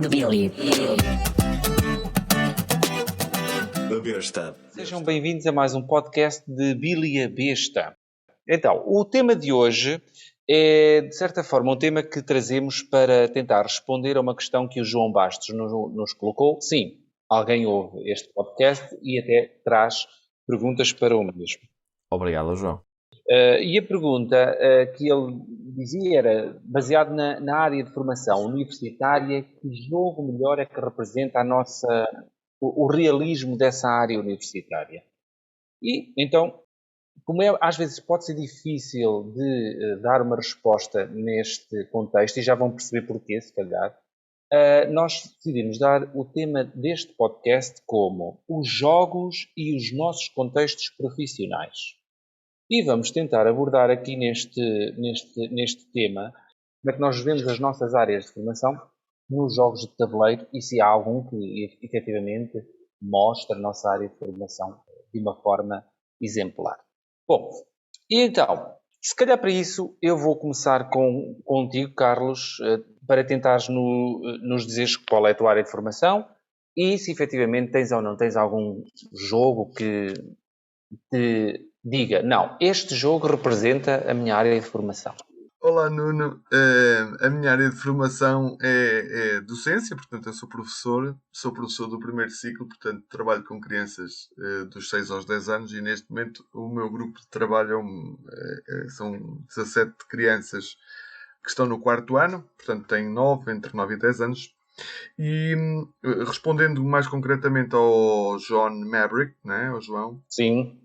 do Billy. A Besta. Sejam bem-vindos a mais um podcast de Billy a Besta. Então, o tema de hoje é, de certa forma, um tema que trazemos para tentar responder a uma questão que o João Bastos nos colocou. Sim, alguém ouve este podcast e até traz perguntas para o mesmo. Obrigado, João. E a pergunta que ele dizia era, baseado na área de formação universitária, que jogo melhor é que representa o realismo dessa área universitária? E, então, como às vezes pode ser difícil de dar uma resposta neste contexto, e já vão perceber porquê, se calhar, nós decidimos dar o tema deste podcast como os jogos e os nossos contextos profissionais. E vamos tentar abordar aqui neste tema como é que nós vemos as nossas áreas de formação nos jogos de tabuleiro e se há algum que efetivamente mostra a nossa área de formação de uma forma exemplar. Bom, e então, se calhar para isso eu vou começar contigo, Carlos, para tentares nos dizeres qual é a tua área de formação e se efetivamente tens ou não tens algum jogo que te diga, não, este jogo representa a minha área de formação. Olá, Nuno. A minha área de formação é docência, portanto eu sou professor do primeiro ciclo, portanto trabalho com crianças dos 6 aos 10 anos e neste momento o meu grupo de trabalho são 17 crianças que estão no 4º ano, portanto têm entre 9 e 10 anos. E respondendo mais concretamente ao John Maverick, né, ao João. Sim.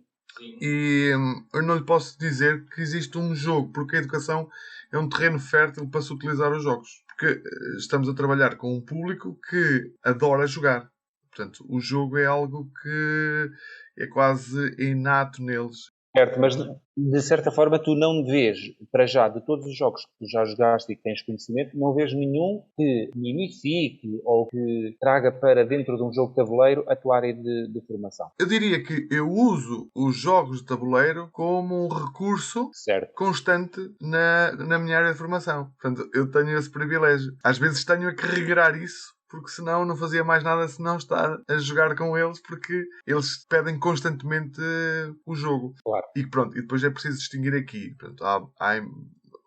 E eu não lhe posso dizer que existe um jogo, porque a educação é um terreno fértil para se utilizar os jogos. Porque estamos a trabalhar com um público que adora jogar. Portanto, o jogo é algo que é quase inato neles. Certo, mas de certa forma tu não vês, para já, de todos os jogos que tu já jogaste e que tens conhecimento, não vês nenhum que unifique ou que traga para dentro de um jogo de tabuleiro a tua área de formação. Eu diria que eu uso os jogos de tabuleiro como um recurso constante na minha área de formação. Portanto, eu tenho esse privilégio. Às vezes tenho a que regrar isso, porque senão não fazia mais nada senão estar a jogar com eles, porque eles pedem constantemente o jogo. Claro. E pronto, e depois é preciso distinguir aqui. Portanto,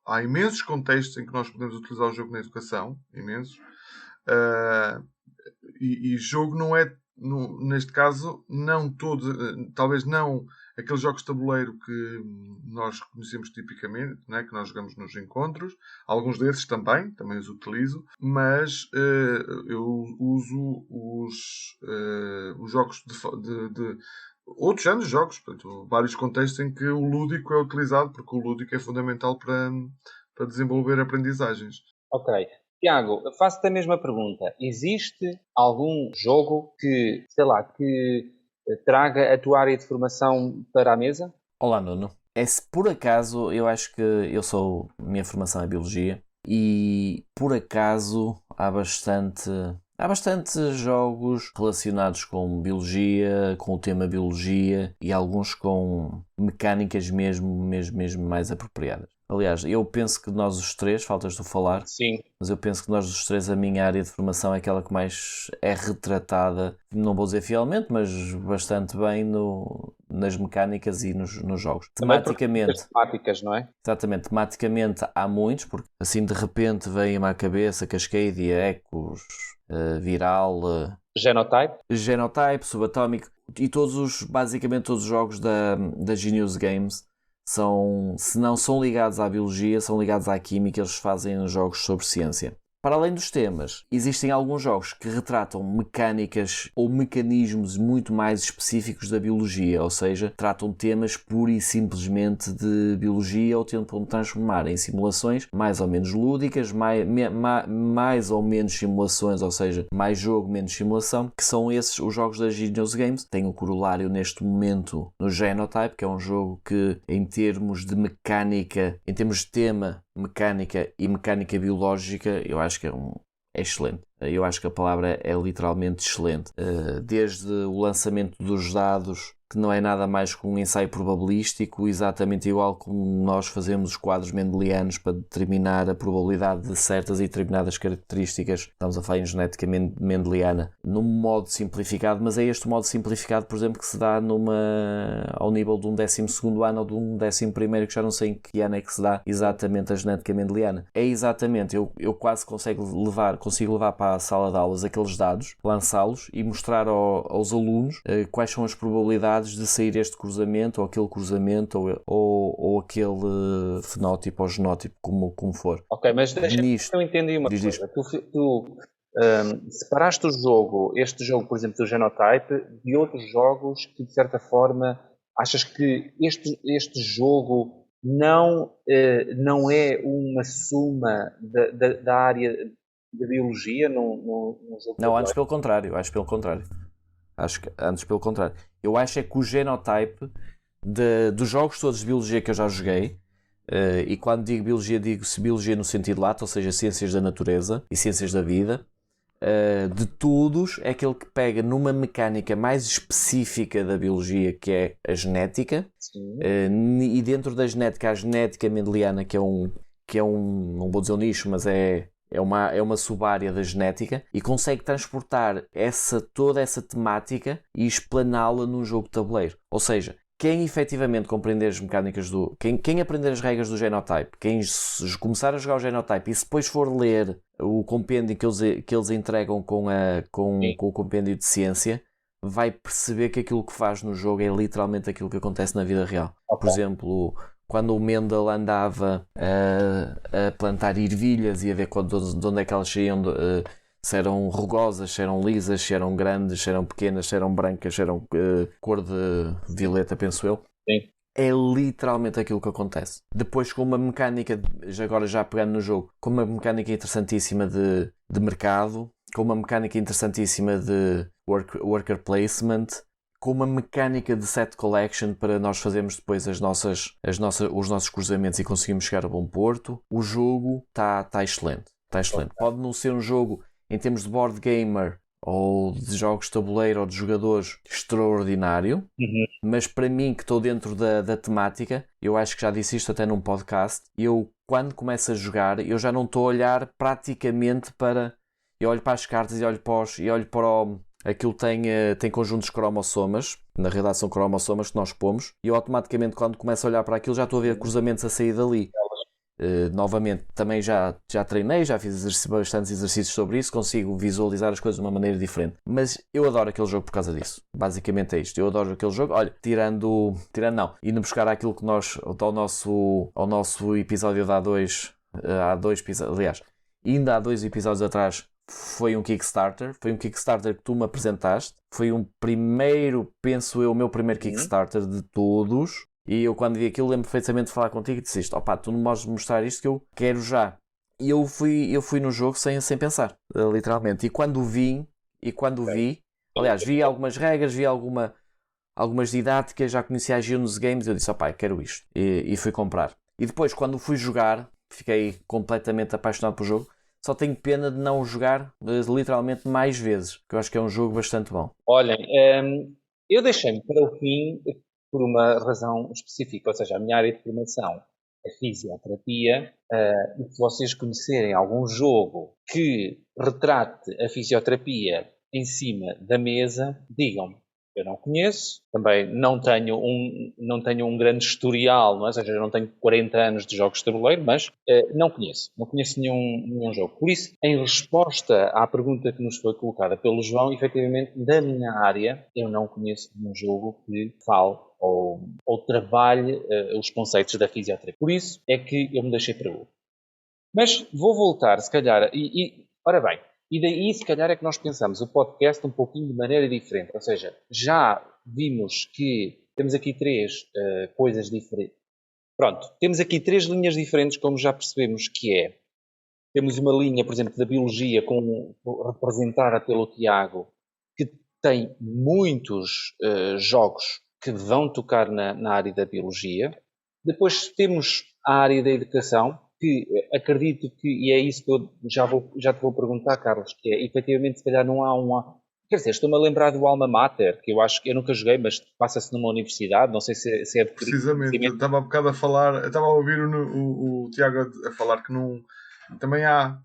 há imensos contextos em que nós podemos utilizar o jogo na educação, imensos. E jogo não é, neste caso, não todo, talvez não aqueles jogos de tabuleiro que nós conhecemos tipicamente, né, que nós jogamos nos encontros. Alguns desses também os utilizo, mas eu uso os jogos de outros anos de jogos, portanto, vários contextos em que o lúdico é utilizado, porque o lúdico é fundamental para desenvolver aprendizagens. Ok. Tiago, faço-te a mesma pergunta. Existe algum jogo que traga a tua área de formação para a mesa? Olá, Nuno. Se por acaso, eu acho que minha formação é Biologia e por acaso há bastante jogos relacionados com Biologia, com o tema Biologia e alguns com mecânicas mesmo mais apropriadas. Aliás, eu penso que nós os três, faltas tu falar, sim, mas eu penso que nós os três, a minha área de formação é aquela que mais é retratada, não vou dizer fielmente, mas bastante bem nas mecânicas e nos jogos. Tematicamente, temáticas, não é? Exatamente, tematicamente há muitos, porque assim de repente vem-me à cabeça Cascadia, Ecos, Viral, Genotype, Subatómico e basicamente todos os jogos da Genius Games se não são ligados à biologia, são ligados à química, eles fazem jogos sobre ciência. Para além dos temas, existem alguns jogos que retratam mecânicas ou mecanismos muito mais específicos da biologia, ou seja, tratam temas pura e simplesmente de biologia ou tentam transformar em simulações mais ou menos lúdicas, mais ou menos simulações, ou seja, mais jogo, menos simulação, que são esses os jogos da Genius Games. Tem o corolário neste momento no Genotype, que é um jogo que em termos de mecânica, em termos de tema, mecânica e mecânica biológica, eu acho que é excelente. Eu acho que a palavra é literalmente excelente. Desde o lançamento dos dados que não é nada mais que um ensaio probabilístico, exatamente igual como nós fazemos os quadros mendelianos para determinar a probabilidade de certas e determinadas características. Estamos a falar em genética mendeliana, num modo simplificado, mas é este modo simplificado, por exemplo, que se dá ao nível de um 12º ano ou de um 11º, que já não sei em que ano é que se dá exatamente a genética mendeliana. É exatamente, eu quase consigo levar para a sala de aulas aqueles dados, lançá-los e mostrar aos alunos quais são as probabilidades de sair este cruzamento ou aquele cruzamento ou aquele fenótipo ou genótipo, como for. Ok, mas deixa-me que eu entendi uma coisa. Tu separaste este jogo, por exemplo, do Genotype, de outros jogos que, de certa forma, achas que este jogo não é uma suma da área da biologia no jogo? Não, antes pelo contrário. Acho que antes pelo contrário. Eu acho é que o Genotype dos jogos todos de biologia que eu já joguei, e quando digo biologia no sentido lato, ou seja, ciências da natureza e ciências da vida, de todos é aquele que pega numa mecânica mais específica da biologia, que é a genética, e dentro da genética, a genética mendeliana, que é um, não vou dizer um nicho, mas é uma sub-área da genética, e consegue transportar toda essa temática e explaná-la num jogo de tabuleiro. Ou seja, quem efetivamente compreender as mecânicas quem aprender as regras do Genotype, quem começar a jogar o Genotype e se depois for ler o compêndio que eles entregam com o compêndio de ciência, vai perceber que aquilo que faz no jogo é literalmente aquilo que acontece na vida real. Por exemplo, quando o Mendel andava a plantar ervilhas e a ver de onde é que elas saíam, se eram rugosas, se eram lisas, se eram grandes, se eram pequenas, se eram brancas, se eram cor de violeta, penso eu. Sim. É literalmente aquilo que acontece. Depois, com uma mecânica, agora já pegando no jogo, com uma mecânica interessantíssima de mercado, com uma mecânica interessantíssima de worker placement, com uma mecânica de set collection para nós fazermos depois os nossos cruzamentos e conseguirmos chegar a bom porto. O jogo está excelente. Está excelente. Pode não ser um jogo, em termos de board gamer ou de jogos de tabuleiro ou de jogadores, extraordinário, mas para mim, que estou dentro da temática, eu acho que já disse isto até num podcast, eu quando começo a jogar, eu já não estou a olhar praticamente para... Eu olho para as cartas e olho para aquilo tem conjuntos cromossomas, na realidade são cromossomas que nós pomos, e eu automaticamente quando começo a olhar para aquilo já estou a ver cruzamentos a sair dali. Novamente, também já treinei, já fiz bastantes exercícios sobre isso, consigo visualizar as coisas de uma maneira diferente. Mas eu adoro aquele jogo por causa disso. Basicamente é isto. Eu adoro aquele jogo. Olha, indo buscar aquilo que ao nosso episódio de há dois episódios, aliás, ainda há 2 episódios atrás, foi um Kickstarter que tu me apresentaste. Foi um primeiro, penso eu, o meu primeiro Kickstarter de todos. E eu quando vi aquilo lembro perfeitamente de falar contigo e disse isto, tu não podes mostrar isto que eu quero já. E eu fui no jogo sem pensar, literalmente. E quando vi, aliás, vi algumas regras, vi algumas didáticas, já conhecia a Genos Games, eu disse, quero isto. E fui comprar. E depois, quando fui jogar, fiquei completamente apaixonado pelo jogo. Só tenho pena de não jogar literalmente mais vezes, que eu acho que é um jogo bastante bom. Olhem, eu deixei-me para o fim por uma razão específica, ou seja, a minha área de formação é fisioterapia, e se vocês conhecerem algum jogo que retrate a fisioterapia em cima da mesa, digam-me. Eu não conheço, também não tenho um grande historial, não é? Ou seja, eu não tenho 40 anos de jogos de tabuleiro, mas não conheço nenhum jogo. Por isso, em resposta à pergunta que nos foi colocada pelo João, efetivamente, da minha área, eu não conheço nenhum jogo que fale ou trabalhe os conceitos da fisioterapia. Por isso é que eu me deixei para o último. Mas vou voltar, se calhar, ora bem, e daí, se calhar, é que nós pensamos o podcast um pouquinho de maneira diferente. Ou seja, já vimos que temos aqui 3 coisas diferentes. Pronto, temos aqui 3 linhas diferentes, como já percebemos que é. Temos uma linha, por exemplo, da biologia, representada pelo Tiago, que tem muitos jogos que vão tocar na área da biologia. Depois temos a área da educação, que acredito que, e é isso que eu já te vou perguntar, Carlos, que é, efetivamente, se calhar não há Quer dizer, estou-me a lembrar do Alma Mater, que eu acho que eu nunca joguei, mas passa-se numa universidade, não sei se é Precisamente, eu estava há bocado a falar, eu estava a ouvir o Tiago a falar que não, também há,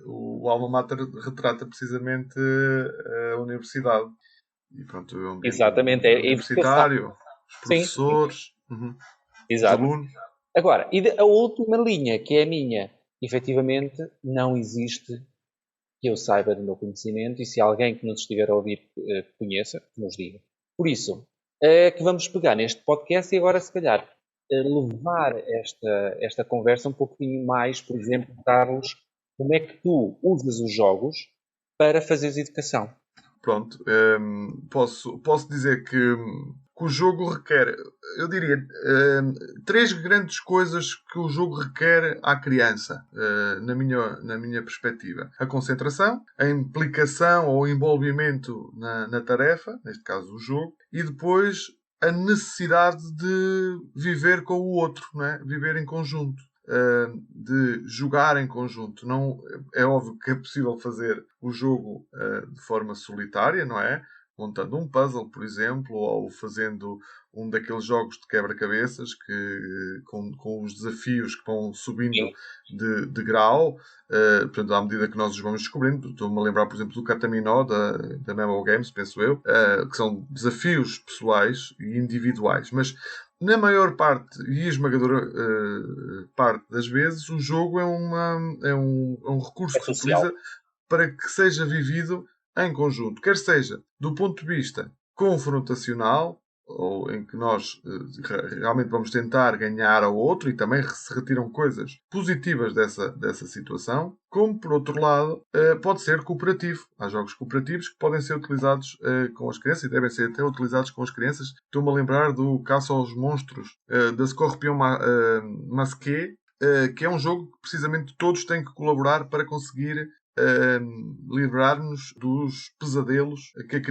o Alma Mater retrata precisamente a universidade. E pronto, é um ambiente Exatamente, é educação. universitário, os Sim, professores, os exato. alunos. Agora, e a última linha, que é a minha, efetivamente não existe que eu saiba do meu conhecimento, e se alguém que nos estiver a ouvir conheça, que nos diga. Por isso, é que vamos pegar neste podcast e agora, se calhar, levar esta conversa um pouquinho mais, por exemplo, Carlos, como é que tu usas os jogos para fazeres educação? Pronto, posso dizer que o jogo requer, eu diria, três grandes coisas que o jogo requer à criança, na minha perspectiva. A concentração, a implicação ou envolvimento na tarefa, neste caso o jogo, e depois a necessidade de viver com o outro, não é? Viver em conjunto. De jogar em conjunto. Não, é óbvio que é possível fazer o jogo de forma solitária, não é? Montando um puzzle, por exemplo, ou fazendo um daqueles jogos de quebra-cabeças com os desafios que vão subindo de grau, portanto, à medida que nós os vamos descobrindo. Estou-me a lembrar, por exemplo, do Cataminó da Memo Games, penso eu, que são desafios pessoais e individuais, mas na maior parte e esmagadora parte das vezes, o jogo é um recurso que se utiliza para que seja vivido em conjunto. Quer seja do ponto de vista confrontacional, ou em que nós realmente vamos tentar ganhar ao outro e também se retiram coisas positivas dessa situação, como, por outro lado, pode ser cooperativo. Há jogos cooperativos que podem ser utilizados com as crianças e devem ser até utilizados com as crianças. Estou-me a lembrar do Caça aos Monstros da Scorpion Masqué, que é um jogo que precisamente todos têm que colaborar para conseguir livrar-nos dos pesadelos que a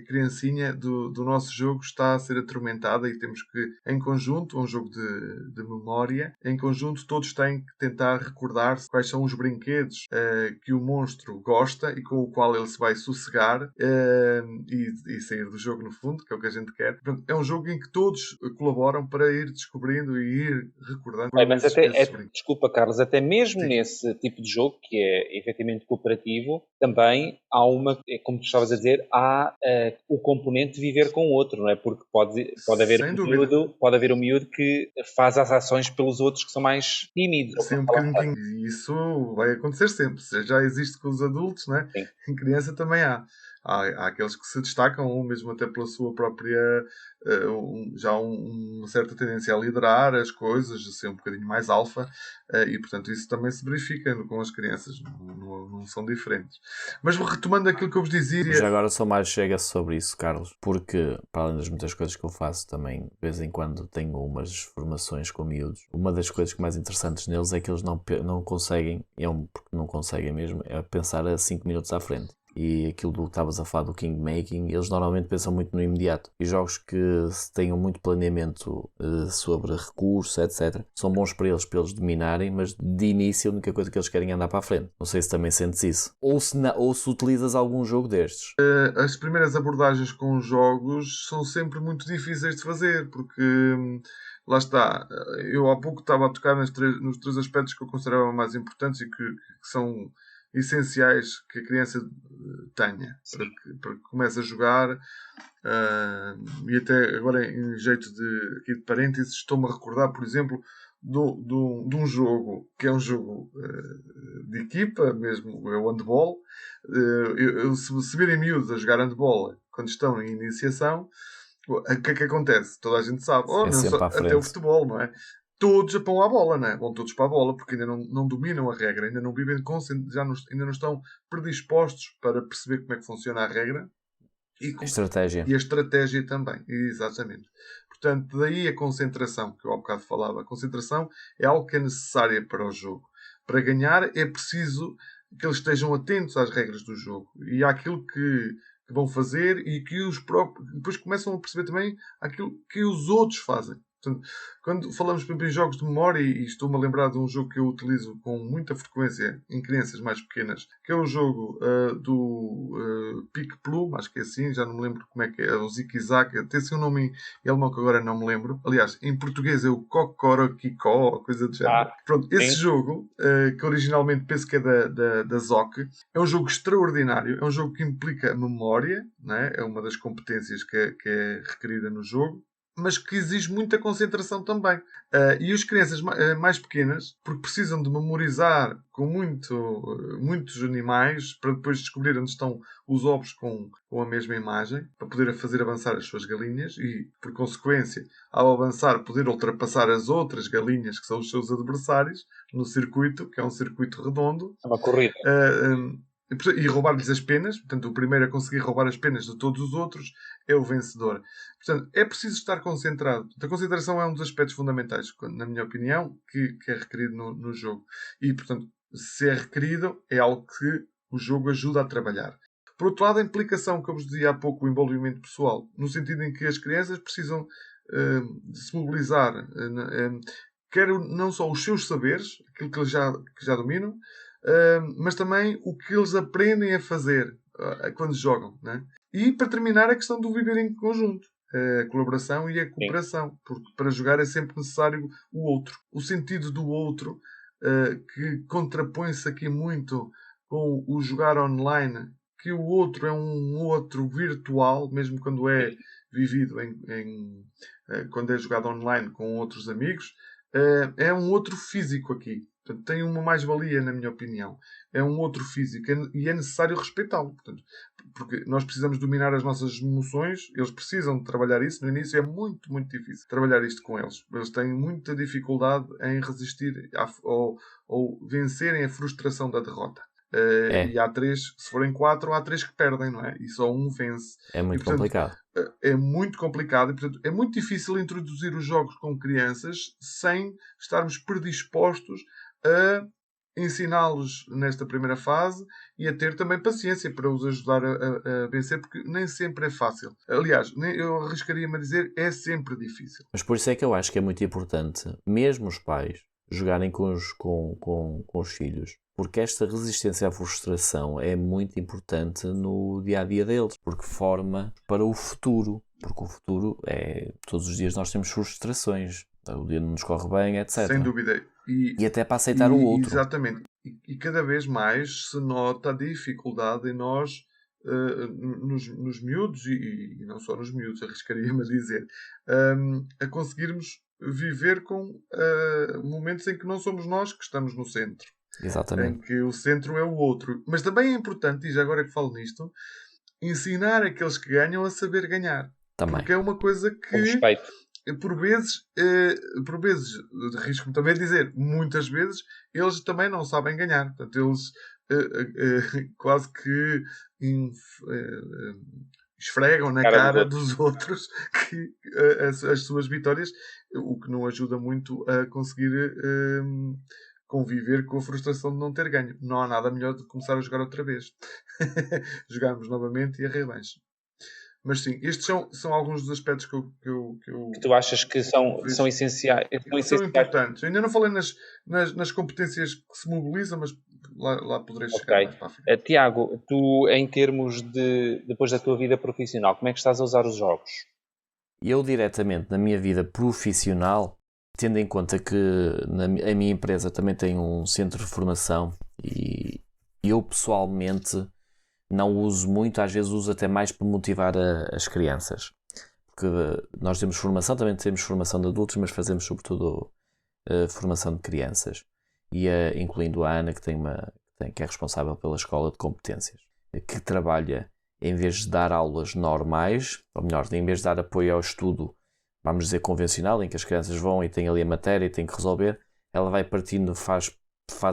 criancinha do nosso jogo está a ser atormentada, e temos que, em conjunto, um jogo de memória, em conjunto todos têm que tentar recordar-se quais são os brinquedos que o monstro gosta e com o qual ele se vai sossegar e sair do jogo, no fundo, que é o que a gente quer. Portanto, é um jogo em que todos colaboram para ir descobrindo e ir recordando. Mas desculpa, Carlos, até mesmo nesse tipo de jogo, que é efetivamente cooperativo, também há como tu estavas a dizer, há o componente de viver com o outro, não é? Porque pode haver um miúdo que faz as ações pelos outros que são mais tímidos. Sim, um bocadinho. E isso vai acontecer sempre. Já existe com os adultos, não é? Sim. Em criança também há. Há aqueles que se destacam, ou mesmo até pela sua própria uma certa tendência a liderar as coisas, a ser um bocadinho mais alfa, e portanto isso também se verifica com as crianças, não são diferentes. Mas retomando aquilo que eu vos dizia... Já agora só mais chega sobre isso, Carlos, porque para além das muitas coisas que eu faço também, de vez em quando tenho umas formações com miúdos. Uma das coisas mais interessantes neles é que eles não conseguem, porque não conseguem mesmo, é pensar a 5 minutos à frente. E aquilo do que estavas a falar do Kingmaking, eles normalmente pensam muito no imediato. E jogos que tenham muito planeamento sobre recursos, etc., são bons para eles dominarem, mas de início a única coisa que eles querem é andar para a frente. Não sei se também sentes isso. Ou se utilizas algum jogo destes. As primeiras abordagens com os jogos são sempre muito difíceis de fazer, porque... Lá está, eu há pouco estava a tocar nos três aspectos que eu considerava mais importantes e que são essenciais que a criança tenha para que comece a jogar. E até agora, em jeito aqui de parênteses, estou-me a recordar, por exemplo, de um jogo que é um jogo de equipa, mesmo é o handball. Se virem miúdos a jogar handball quando estão em iniciação, o que é que acontece? Toda a gente sabe, até o futebol, não é? Todos vão à bola, não é? Vão todos para a bola, porque ainda não dominam a regra, ainda não vivem ainda não estão predispostos para perceber como é que funciona a regra e a estratégia também. Exatamente. Portanto, daí a concentração que eu há bocado falava. A concentração é algo que é necessária para o jogo. Para ganhar é preciso que eles estejam atentos às regras do jogo e àquilo que vão fazer, e que os próprios depois começam a perceber também aquilo que os outros fazem. Portanto, quando falamos, por exemplo, em jogos de memória, e estou-me a lembrar de um jogo que eu utilizo com muita frequência em crianças mais pequenas, que é o jogo do Pic Plume, acho que é assim, já não me lembro como é que é, o Ziki-Zaki, tem assim um nome em alemão que agora não me lembro. Aliás, em português é o Kokorokiko, coisa do género. Pronto, esse jogo, que originalmente penso que é da ZOC, é um jogo extraordinário, é um jogo que implica memória, né? É uma das competências que é requerida no jogo, mas que exige muita concentração também. E as crianças mais pequenas, porque precisam de memorizar com muitos animais para depois descobrir onde estão os ovos com a mesma imagem, para poder fazer avançar as suas galinhas e, por consequência, ao avançar, poder ultrapassar as outras galinhas que são os seus adversários no circuito, que é um circuito redondo. É uma corrida. E roubar-lhes as penas. Portanto, o primeiro a conseguir roubar as penas de todos os outros é o vencedor. Portanto, é preciso estar concentrado. A concentração é um dos aspectos fundamentais, na minha opinião, que é requerido no jogo. E, portanto, se é requerido, é algo que o jogo ajuda a trabalhar. Por outro lado, a implicação, que eu vos dizia há pouco, o envolvimento pessoal, no sentido em que as crianças precisam de se mobilizar, quer não só os seus saberes, aquilo que já dominam, mas também o que eles aprendem a fazer quando jogam, né? E para terminar, a questão do viver em conjunto, a colaboração e a cooperação, porque para jogar é sempre necessário o outro, o sentido do outro, que contrapõe-se aqui muito com o jogar online, que o outro é um outro virtual, mesmo quando é vivido quando é jogado online com outros amigos, é um outro físico aqui. Portanto, tem uma mais-valia, na minha opinião. É um outro físico e é necessário respeitá-lo. Portanto, porque nós precisamos dominar as nossas emoções, eles precisam de trabalhar isso. No início é muito, muito difícil trabalhar isto com eles. Eles têm muita dificuldade em resistir ou vencerem a frustração da derrota. E há 3, se forem 4, há 3 que perdem, não é? E só um vence. É muito complicado. É muito complicado e, portanto, é muito difícil introduzir os jogos com crianças sem estarmos predispostos a ensiná-los nesta primeira fase e a ter também paciência para os ajudar a vencer, porque nem sempre é fácil. Aliás, eu arriscaria-me a dizer, é sempre difícil. Mas por isso é que eu acho que é muito importante, mesmo os pais, jogarem com os filhos, porque esta resistência à frustração é muito importante no dia-a-dia deles, porque forma para o futuro. Porque o futuro é... Todos os dias nós temos frustrações. O dia não nos corre bem, etc. Sem dúvida. E até para aceitar o outro. Exatamente. E cada vez mais se nota a dificuldade em nós, nos miúdos, e não só nos miúdos, arriscaria-me a dizer, a conseguirmos viver com momentos em que não somos nós que estamos no centro. Exatamente. Em que o centro é o outro. Mas também é importante, e já agora que falo nisto, ensinar aqueles que ganham a saber ganhar. Também. Porque é uma coisa que... Respeito. Por vezes, arrisco-me também a dizer, muitas vezes, eles também não sabem ganhar. Portanto, eles quase que esfregam na cara dos outros as suas vitórias, o que não ajuda muito a conseguir conviver com a frustração de não ter ganho. Não há nada melhor do que começar a jogar outra vez. Jogarmos novamente e a revanche. Mas sim, estes são alguns dos aspectos que tu achas que são essenciais. São importantes. Eu ainda não falei nas competências que se mobilizam, mas lá poderei chegar mais para a frente. Tiago, tu, em termos depois da tua vida profissional, como é que estás a usar os jogos? Eu, diretamente, na minha vida profissional, tendo em conta que a minha empresa também tem um centro de formação e eu, pessoalmente, não uso muito, às vezes uso até mais para motivar as crianças. Porque nós temos formação, também temos formação de adultos, mas fazemos sobretudo formação de crianças. E incluindo a Ana, que é responsável pela escola de competências, que trabalha, em vez de dar aulas normais, ou melhor, em vez de dar apoio ao estudo, vamos dizer, convencional, em que as crianças vão e têm ali a matéria e têm que resolver, ela vai partindo, faz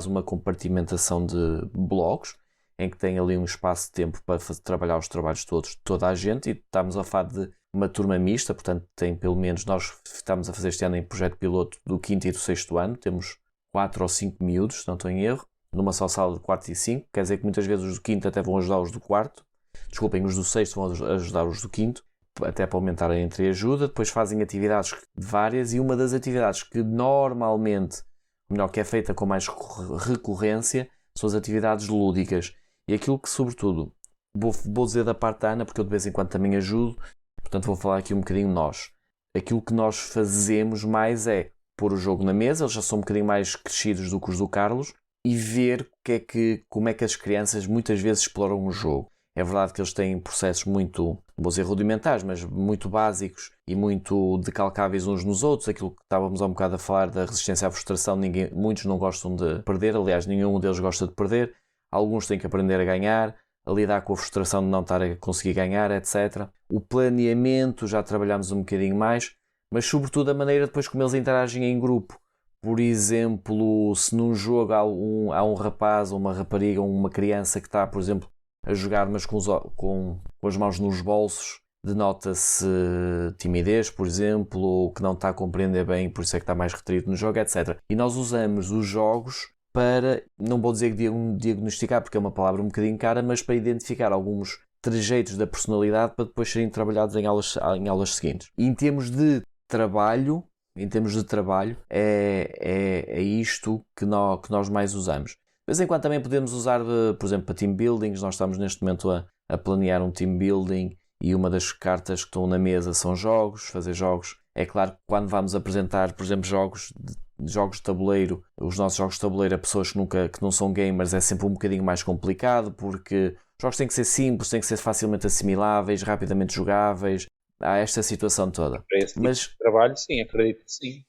uma compartimentação de blocos, em que tem ali um espaço de tempo para trabalhar os trabalhos todos de toda a gente, e estamos a falar de uma turma mista, portanto tem pelo menos, nós estamos a fazer este ano em projeto piloto do 5º e do 6º ano, temos 4 ou 5 miúdos, se não estou em erro, numa só sala de 4 e 5, quer dizer que muitas vezes os do 5º até vão ajudar os do 4º, desculpem, os do 6º vão ajudar os do 5º, até para aumentar a entreajuda. Depois fazem atividades várias, e uma das atividades que normalmente, melhor, que é feita com mais recorrência, são as atividades lúdicas. E aquilo que, sobretudo, vou dizer da parte da Ana, porque eu de vez em quando também ajudo, portanto vou falar aqui um bocadinho nós. Aquilo que nós fazemos mais é pôr o jogo na mesa, eles já são um bocadinho mais crescidos do que os do Carlos, e ver como é que as crianças muitas vezes exploram o jogo. É verdade que eles têm processos muito, vou dizer rudimentares, mas muito básicos e muito decalcáveis uns nos outros. Aquilo que estávamos há um bocado a falar da resistência à frustração, muitos não gostam de perder, aliás, nenhum deles gosta de perder. Alguns têm que aprender a ganhar, a lidar com a frustração de não estar a conseguir ganhar, etc. O planeamento já trabalhamos um bocadinho mais, mas sobretudo a maneira depois como eles interagem em grupo. Por exemplo, se num jogo há um rapaz ou uma rapariga ou uma criança que está, por exemplo, a jogar mas com as mãos nos bolsos, denota-se timidez, por exemplo, ou que não está a compreender bem, por isso é que está mais retraído no jogo, etc. E nós usamos os jogos para, não vou dizer diagnosticar, porque é uma palavra um bocadinho cara, mas para identificar alguns trejeitos da personalidade para depois serem trabalhados em aulas seguintes. E em termos de trabalho, é isto que nós mais usamos. De vez em quando também podemos usar, por exemplo, para team buildings. Nós estamos neste momento a planear um team building e uma das cartas que estão na mesa são fazer jogos. É claro que quando vamos apresentar, por exemplo, jogos de tabuleiro, os nossos jogos de tabuleiro a pessoas que não são gamers, é sempre um bocadinho mais complicado, porque os jogos têm que ser simples, têm que ser facilmente assimiláveis, rapidamente jogáveis. Há esta situação toda. Para esse tipo de trabalho, sim, acredito que sim.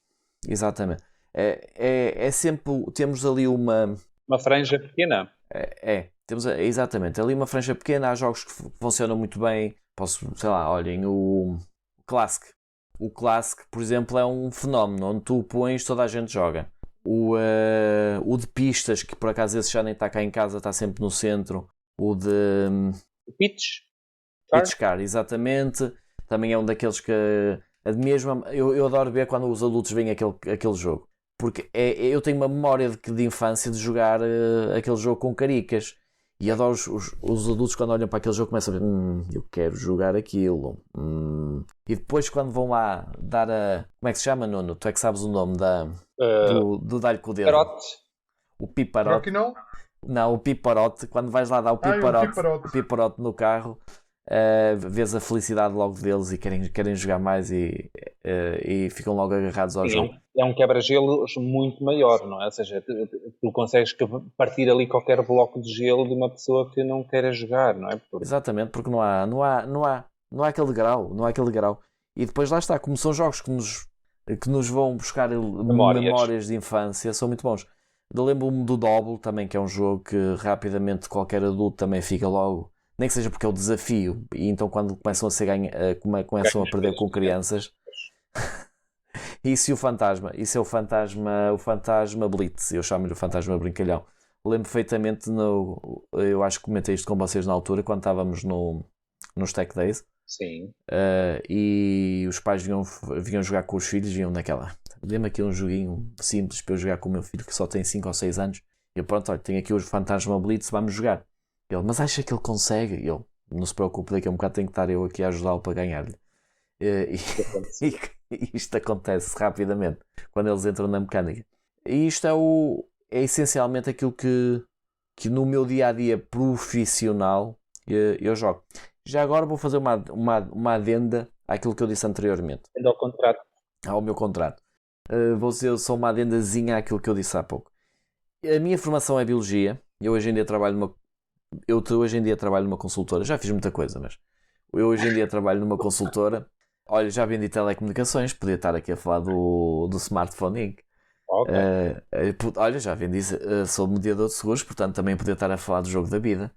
Exatamente. É sempre, temos ali uma franja pequena. Temos exatamente ali uma franja pequena. Há jogos que funcionam muito bem. Olhem o Classic. O Classic, por exemplo, é um fenómeno onde tu o pões, toda a gente joga. O de pistas, que por acaso esse já nem está cá em casa, está sempre no centro. O de Pitch Car, exatamente. Também é um daqueles que eu adoro ver quando os adultos veem aquele jogo. Porque eu tenho uma memória de infância de jogar aquele jogo com caricas. E adoro os adultos quando olham para aquele jogo começam a ver, eu quero jogar aquilo. E depois quando vão lá dar como é que se chama, Nuno? Tu é que sabes o nome do dar-lhe com o dedo. Piparote. O piparote. Não, o piparote. Quando vais lá dar o piparote no carro, vês a felicidade logo deles e querem jogar mais e ficam logo agarrados ao jogo. É um quebra-gelos muito maior, não é? Ou seja, tu consegues partir ali qualquer bloco de gelo de uma pessoa que não queira jogar, não é? Exatamente, porque não há aquele grau. E depois lá está, como são jogos que nos vão buscar memórias de infância, são muito bons. Eu lembro-me do Dobble também, que é um jogo que rapidamente qualquer adulto também fica logo, nem que seja porque é o desafio, e então quando começam começam a perder com crianças. Isso é o fantasma Blitz, eu chamo-lhe o fantasma brincalhão. Lembro perfeitamente, eu acho que comentei isto com vocês na altura, quando estávamos nos Tech Days. Sim. E os pais vinham jogar com os filhos, vinham naquela, dê-me aqui um joguinho simples para eu jogar com o meu filho que só tem 5 ou 6 anos. E eu, pronto, olha, tenho aqui o fantasma Blitz, vamos jogar. Ele, mas acha que ele consegue? E eu, não se preocupe, daqui a um bocado tenho que estar eu aqui a ajudá-lo para ganhar-lhe. E isto acontece rapidamente quando eles entram na mecânica. E isto é essencialmente aquilo que no meu dia-a-dia profissional eu jogo. Já agora vou fazer uma adenda àquilo que eu disse anteriormente. Ao contrato. Ao meu contrato. Vou dizer só uma adendazinha àquilo que eu disse há pouco. A minha formação é Biologia. Eu hoje em dia trabalho numa consultora. Já fiz muita coisa, mas eu hoje em dia trabalho numa consultora. Olha, já vendi telecomunicações. Podia estar aqui a falar do Smartphone Inc. Okay. Olha, já vendi, sou mediador de seguros, portanto também podia estar a falar do jogo da vida.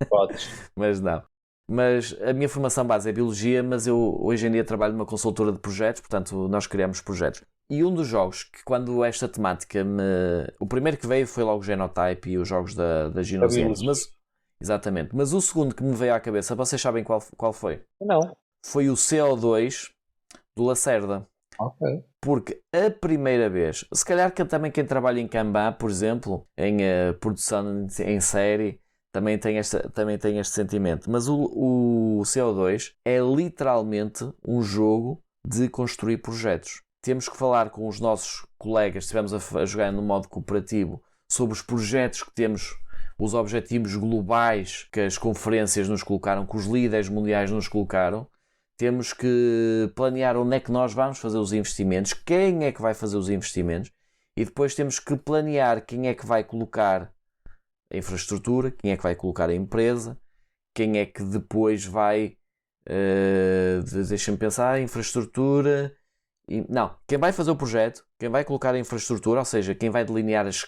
Podes. Mas não. Mas a minha formação base é Biologia, mas eu hoje em dia trabalho numa consultora de projetos, portanto nós criamos projetos. E um dos jogos que, quando esta temática o primeiro que veio foi logo o Genotype e os jogos da Genogenes. Exatamente. Mas o segundo que me veio à cabeça, vocês sabem qual foi? Não. Foi o CO2 do Lacerda. Ok. Porque a primeira vez, se calhar que também quem trabalha em Kanban, por exemplo, em produção em série, também tem este sentimento. Mas o CO2 é literalmente um jogo de construir projetos. Temos que falar com os nossos colegas, se estivermos a jogar no modo cooperativo, sobre os projetos que temos, os objetivos globais que as conferências nos colocaram, que os líderes mundiais nos colocaram. Temos que planear onde é que nós vamos fazer os investimentos, quem é que vai fazer os investimentos, e depois temos que planear quem é que vai colocar a infraestrutura, quem é que vai colocar a empresa, quem é que depois vai... deixa-me pensar, infraestrutura... Não, quem vai fazer o projeto, quem vai colocar a infraestrutura, ou seja, quem vai delinear as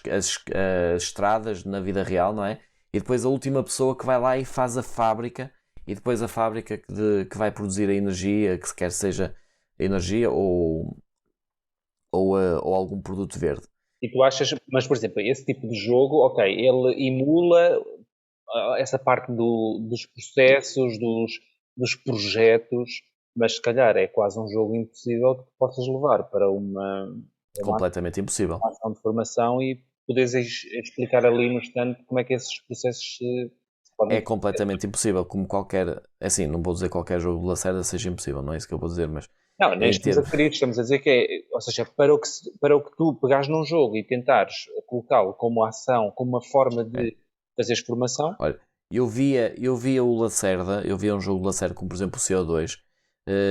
estradas na vida real, não é? E depois a última pessoa que vai lá e faz a fábrica, e depois a fábrica que vai produzir a energia, que quer seja energia ou algum produto verde. E tu achas, mas por exemplo, esse tipo de jogo, ok, ele emula essa parte dos processos, dos projetos, mas se calhar é quase um jogo impossível que possas levar para uma Completamente impossível. ação de formação e poderes explicar ali no instante como é que esses processos se podem... É completamente impossível, como qualquer... Assim, não vou dizer qualquer jogo de Lacerda seja impossível, não é isso que eu vou dizer, mas... Não, nem estamos a referir, estamos a dizer que é, ou seja, para o que tu pegares num jogo e tentares colocá-lo como ação, como uma forma de fazeres formação. Olha, eu via o Lacerda, eu via um jogo de Lacerda como por exemplo o CO2,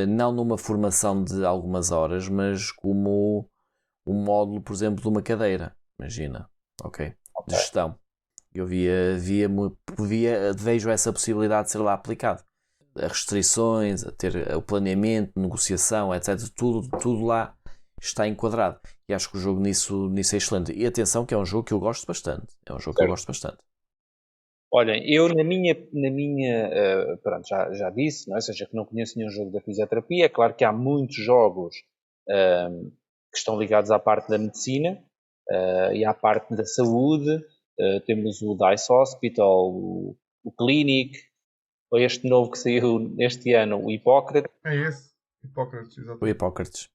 não numa formação de algumas horas, mas como um módulo, por exemplo, de uma cadeira, imagina, ok? De gestão. Eu vejo essa possibilidade de ser lá aplicado. As restrições, a ter o planeamento, negociação, etc. Tudo lá está enquadrado. E acho que o jogo nisso é excelente. E atenção que é um jogo que eu gosto bastante. Olhem, eu na minha pronto, já disse, não é? Ou seja, que não conheço nenhum jogo da fisioterapia. É claro que há muitos jogos que estão ligados à parte da medicina e à parte da saúde. Temos o Dice Hospital, o Clinic, ou este novo que saiu este ano, o Hipócrates. É esse, Hipócrates, exatamente. O Hipócrates.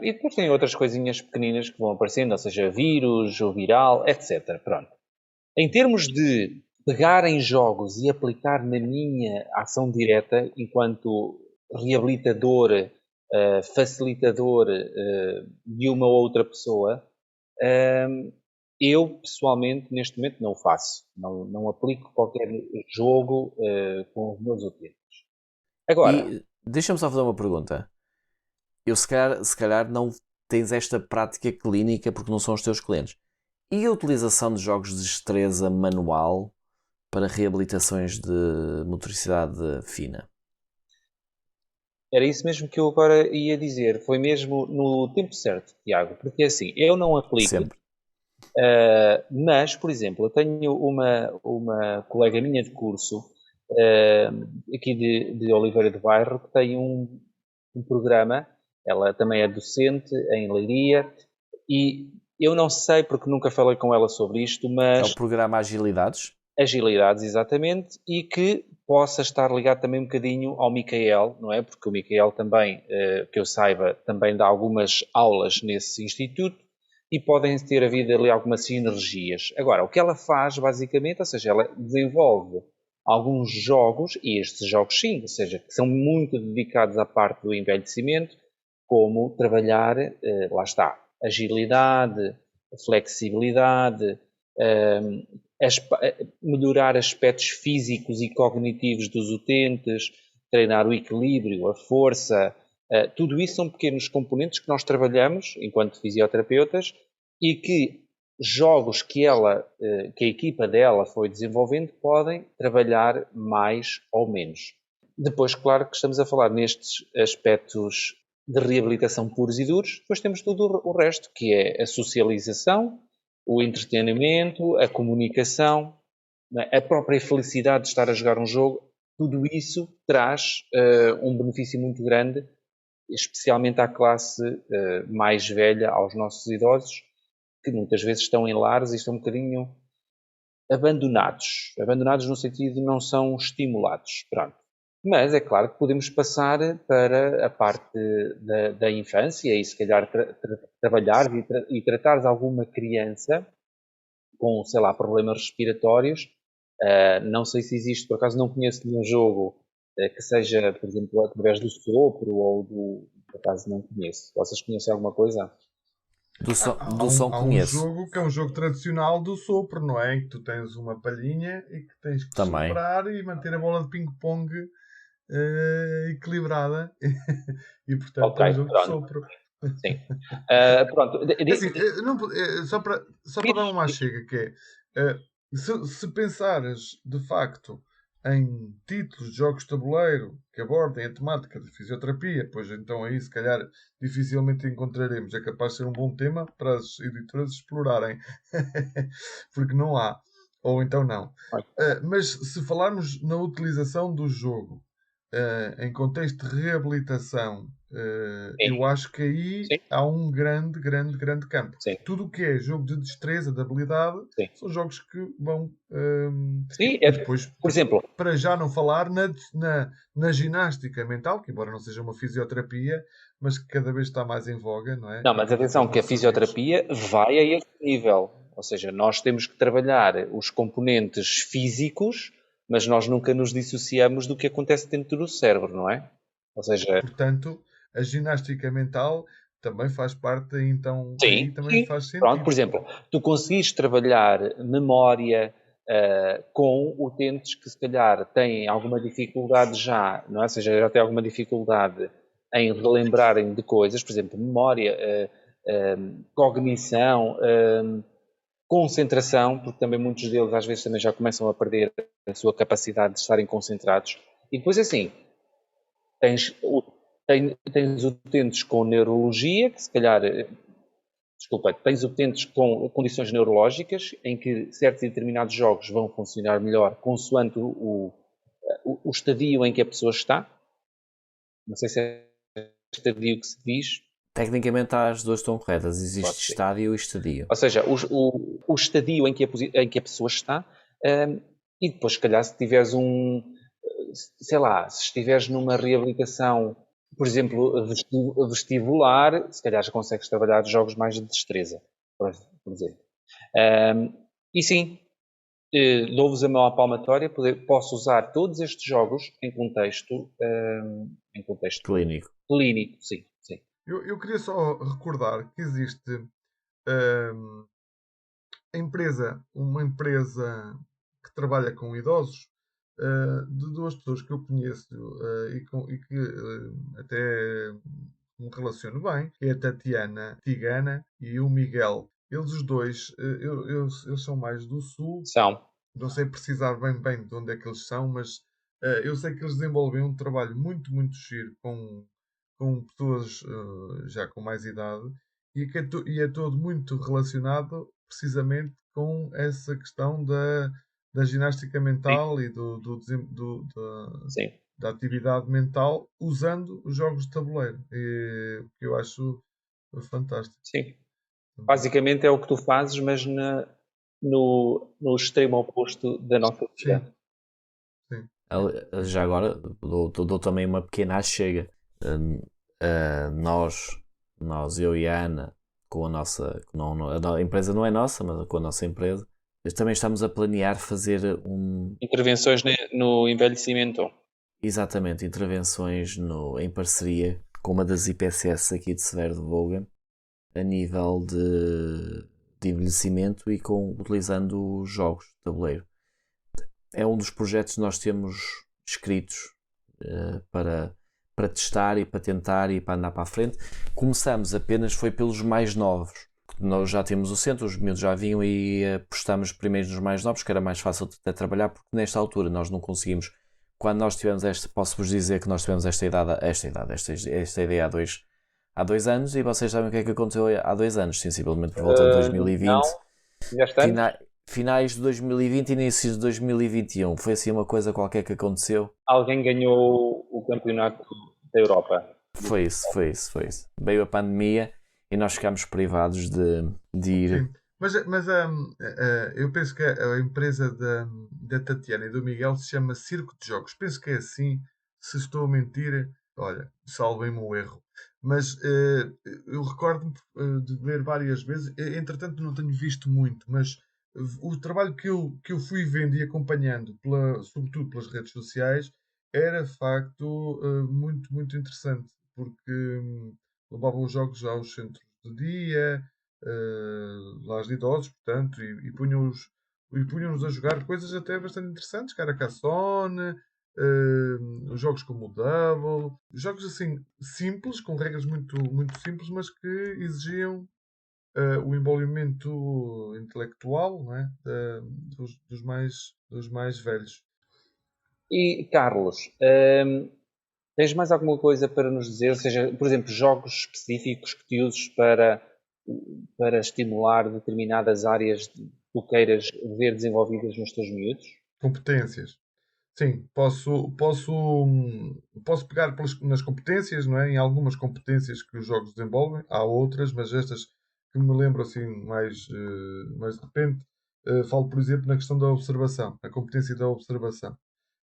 E depois tem outras coisinhas pequeninas que vão aparecendo, ou seja, vírus, o viral, etc. Pronto. Em termos de pegar em jogos e aplicar na minha ação direta, enquanto reabilitador, facilitador de uma ou outra pessoa, eu pessoalmente neste momento não o faço. Não aplico qualquer jogo com os meus utentes. Agora, e deixa-me só fazer uma pergunta. Eu se calhar não tens esta prática clínica porque não são os teus clientes. E a utilização de jogos de destreza manual para reabilitações de motoricidade fina? Era isso mesmo que eu agora ia dizer. Foi mesmo no tempo certo, Tiago. Porque assim, eu não aplico. Sempre. Mas, por exemplo, eu tenho uma colega minha de curso aqui de Oliveira do Bairro que tem um programa. Ela também é docente em Leiria e eu não sei porque nunca falei com ela sobre isto, mas... É o programa Agilidades? Agilidades, exatamente, e que possa estar ligado também um bocadinho ao Micael, não é? Porque o Micael também, que eu saiba, também dá algumas aulas nesse instituto e podem ter havido ali algumas sinergias. Agora, o que ela faz, basicamente, ou seja, ela desenvolve alguns jogos, e estes jogos sim, ou seja, que são muito dedicados à parte do envelhecimento, como trabalhar, lá está, agilidade, flexibilidade, melhorar aspectos físicos e cognitivos dos utentes, treinar o equilíbrio, a força, tudo isso são pequenos componentes que nós trabalhamos enquanto fisioterapeutas e que jogos que a equipa dela foi desenvolvendo podem trabalhar mais ou menos. Depois, claro que estamos a falar nestes aspectos de reabilitação puros e duros, depois temos tudo o resto, que é a socialização, o entretenimento, a comunicação, a própria felicidade de estar a jogar um jogo. Tudo isso traz um benefício muito grande, especialmente à classe mais velha, aos nossos idosos, que muitas vezes estão em lares e estão um bocadinho abandonados no sentido de não são estimulados. Pronto. Mas é claro que podemos passar para a parte da infância e se calhar trabalhar e tratar de alguma criança com, sei lá, problemas respiratórios Não sei se existe, por acaso não conheço nenhum jogo que seja, por exemplo, através do sopro ou do. Por acaso não conheço. Vocês conhecem alguma coisa? Do som Há um conheço jogo que é um jogo tradicional do sopro, não é? Em que tu tens uma palhinha e que tens que também. soprar e manter a bola de ping-pong equilibrada. E portanto é um Ok, jogo de pronto. sopro. Sim. Pronto. É assim, só para dar uma chega, que é se pensares de facto em títulos de jogos de tabuleiro que abordem a temática de fisioterapia, pois então aí se calhar dificilmente encontraremos. É capaz de ser um bom tema para as editoras explorarem, porque não há, ou então não. Mas se falarmos na utilização do jogo em contexto de reabilitação, eu Sim, acho que aí sim, há um grande, grande, grande campo. sim, Tudo o que é jogo de destreza, de habilidade, sim. são jogos que vão. Sim, E depois, por exemplo, para já não falar na ginástica mental, que embora não seja uma fisioterapia, mas que cada vez está mais em voga, não é? não, Em mas todas as atenção que a nossas vidas. fisioterapia vai a esse nível. Ou seja, nós temos que trabalhar os componentes físicos, mas nós nunca nos dissociamos do que acontece dentro do cérebro, não é? Ou seja, Portanto, a ginástica mental também faz parte, então aí sim, também sim. faz Pronto, por sentido. exemplo, tu conseguires trabalhar memória com utentes que se calhar têm alguma dificuldade já, não é? Ou seja, já têm alguma dificuldade em relembrarem de coisas, por exemplo, memória, cognição, concentração, porque também muitos deles às vezes também já começam a perder a sua capacidade de estarem concentrados. E depois assim, tens, tens utentes com neurologia, que se calhar desculpa, tens utentes com condições neurológicas em que certos e determinados jogos vão funcionar melhor consoante o estadio em que a pessoa está. Não sei se é estadio que se diz. Tecnicamente as duas estão corretas. Existe Pode ser. estádio e estadio. Ou seja, o estadio em que a pessoa está, e depois, se calhar, se tiveres sei lá, se estiveres numa reabilitação, por exemplo, vestibular, se calhar já consegues trabalhar jogos mais de destreza, por exemplo. E sim, dou-vos a mão à palmatória, posso usar todos estes jogos em contexto Clínico. clínico, sim, sim. Eu queria só recordar que existe hum, uma empresa que trabalha com idosos, de duas pessoas que eu conheço e que até me relaciono bem, que é a Tatiana Tigana e o Miguel. Eles os dois, eles são mais do sul, São, não sei precisar bem de onde é que eles são, mas eu sei que eles desenvolvem um trabalho muito, muito giro com pessoas já com mais idade e é todo muito relacionado precisamente com essa questão da ginástica sim, mental e sim, da atividade mental usando os jogos de tabuleiro. O que eu acho fantástico. sim. Basicamente é o que tu fazes, mas no extremo oposto da nossa Sim, vida. sim. Já agora dou também uma pequena chega. Eu e a Ana, com a nossa. A empresa não é nossa, mas com a nossa empresa, também estamos a planear fazer Intervenções no envelhecimento. exatamente intervenções em parceria com uma das IPSS aqui de Severo de Voga, a nível de envelhecimento e utilizando os jogos de tabuleiro. É um dos projetos que nós temos escritos para testar e para tentar e para andar para a frente. Começamos apenas foi pelos mais novos. Nós já temos o centro, os miúdos já vinham e apostamos primeiro nos mais novos, que era mais fácil de trabalhar, porque nesta altura nós não conseguimos. Quando nós tivemos posso-vos dizer que nós tivemos esta ideia há dois anos, e vocês sabem o que é que aconteceu há 2 anos, sensivelmente por volta de 2020. Não, já estamos. Finais de 2020 e inícios de 2021. Foi assim uma coisa qualquer que aconteceu. Alguém ganhou o campeonato da Europa. Foi isso. Veio a pandemia e nós ficámos privados de ir. Sim. Mas eu penso que a empresa da Tatiana e do Miguel se chama Circo de Jogos. Penso que é assim. Se estou a mentir, olha, salvem-me o erro. Mas eu recordo-me de ver várias vezes. Entretanto, não tenho visto muito, mas o trabalho que eu fui vendo e acompanhando, sobretudo pelas redes sociais, era de facto muito, muito interessante, porque levavam os jogos aos centros de dia, lares de idosos, portanto, e punham-nos a jogar coisas até bastante interessantes, Carcassonne, os jogos como o Double, jogos assim simples, com regras muito, muito simples, mas que exigiam o envolvimento intelectual, não é? Dos mais velhos. E, Carlos, tens mais alguma coisa para nos dizer? Ou seja, por exemplo, jogos específicos que te uses para estimular determinadas áreas que tu queiras ver desenvolvidas nos teus miúdos? Competências. Sim, posso pegar nas competências, não é? Em algumas competências que os jogos desenvolvem. Há outras, mas estas que me lembro assim mais de repente, falo, por exemplo, na questão da observação, a competência da observação.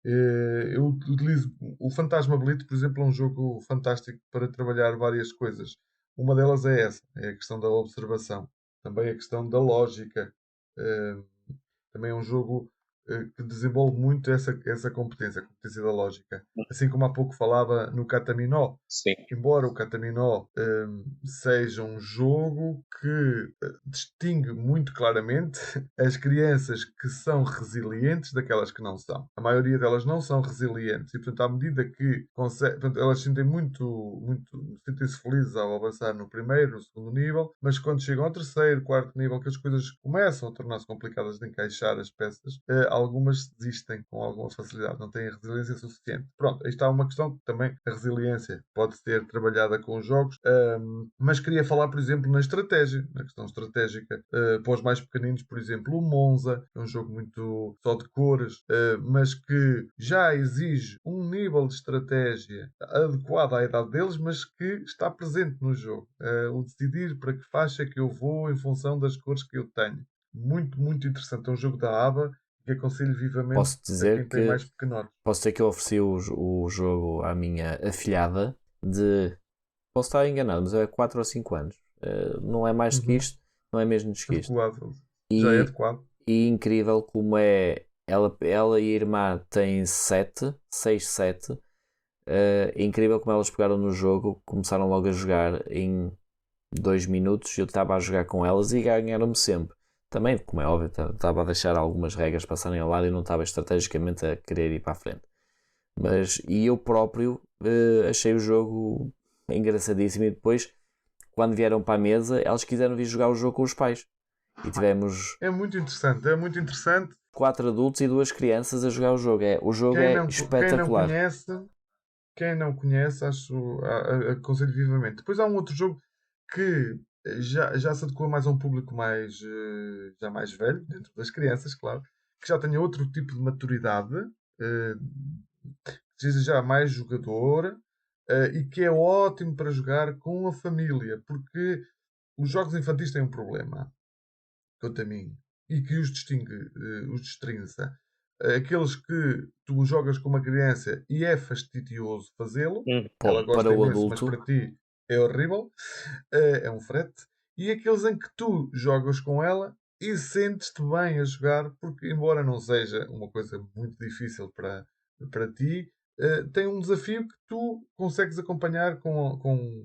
Eu utilizo o Fantasmability, por exemplo, é um jogo fantástico para trabalhar várias coisas. Uma delas é essa, é a questão da observação. Também a questão da lógica. Eh, Também é um jogo que desenvolve muito essa competência, a competência da lógica. Assim como há pouco falava no Cataminó, Sim. embora o Cataminó seja um jogo que distingue muito claramente as crianças que são resilientes daquelas que não são. A maioria delas não são resilientes e, portanto, à medida que portanto, elas sentem sentem-se felizes ao avançar no primeiro, no segundo nível, mas quando chegam ao terceiro, quarto nível, que as coisas começam a tornar-se complicadas de encaixar as peças, algumas desistem com alguma facilidade, não têm a resiliência suficiente. Pronto, aí está uma questão que também a resiliência pode ser trabalhada com os jogos, mas queria falar, por exemplo, na estratégia, na questão estratégica. Para os mais pequeninos, por exemplo, o Monza, é um jogo muito só de cores, mas que já exige um nível de estratégia adequado à idade deles, mas que está presente no jogo. O decidir para que faixa é que eu vou em função das cores que eu tenho. Muito, muito interessante. É um jogo da ABA que aconselho vivamente Posso a quem dizer tem que mais pequenotes. posso dizer que eu ofereci o jogo à minha afilhada de. Posso estar enganado, mas é 4 ou 5 anos. Não é mais que Uhum. isto, não é mesmo que isto. Adequado. Já é E, adequado. e incrível como é. Ela e a irmã têm 6, 7. É incrível como elas pegaram no jogo, começaram logo a jogar em 2 minutos. Eu estava a jogar com elas e ganharam-me sempre. Também, como é óbvio, estava a deixar algumas regras passarem ao lado e não estava estrategicamente a querer ir para a frente. E eu próprio achei o jogo engraçadíssimo. E depois, quando vieram para a mesa, elas quiseram vir jogar o jogo com os pais. E tivemos É muito interessante. É muito interessante. 4 adultos e 2 crianças a jogar o jogo. O jogo Quem é não, quem não espetacular. conhece, acho, aconselho vivamente. Depois há um outro jogo que já se adequa mais a um público já mais velho, dentro das crianças, claro, que já tenha outro tipo de maturidade, eh, que seja já mais jogador, e que é ótimo para jogar com a família, porque os jogos infantis têm um problema, quanto a mim, e que os destrinça. Aqueles que tu jogas com uma criança e é fastidioso fazê-lo, ela Para gosta o imenso, mas adulto, para ti é horrível, é um frete. E aqueles em que tu jogas com ela e sentes-te bem a jogar, porque, embora não seja uma coisa muito difícil para ti, tem um desafio que tu consegues acompanhar com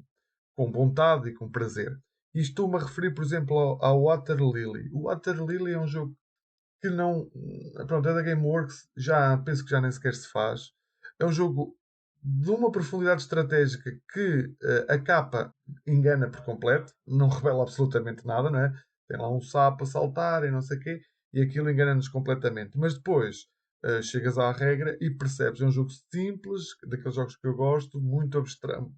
vontade e com prazer. E estou-me a referir, por exemplo, ao Water Lily. O Water Lily é um jogo que não. Pronto, é da Gameworks, penso que já nem sequer se faz. É um jogo de uma profundidade estratégica que a capa engana por completo, não revela absolutamente nada, não é? Tem lá um sapo a saltar e não sei o quê, e aquilo engana-nos completamente. Mas depois chegas à regra e percebes, é um jogo simples, daqueles jogos que eu gosto,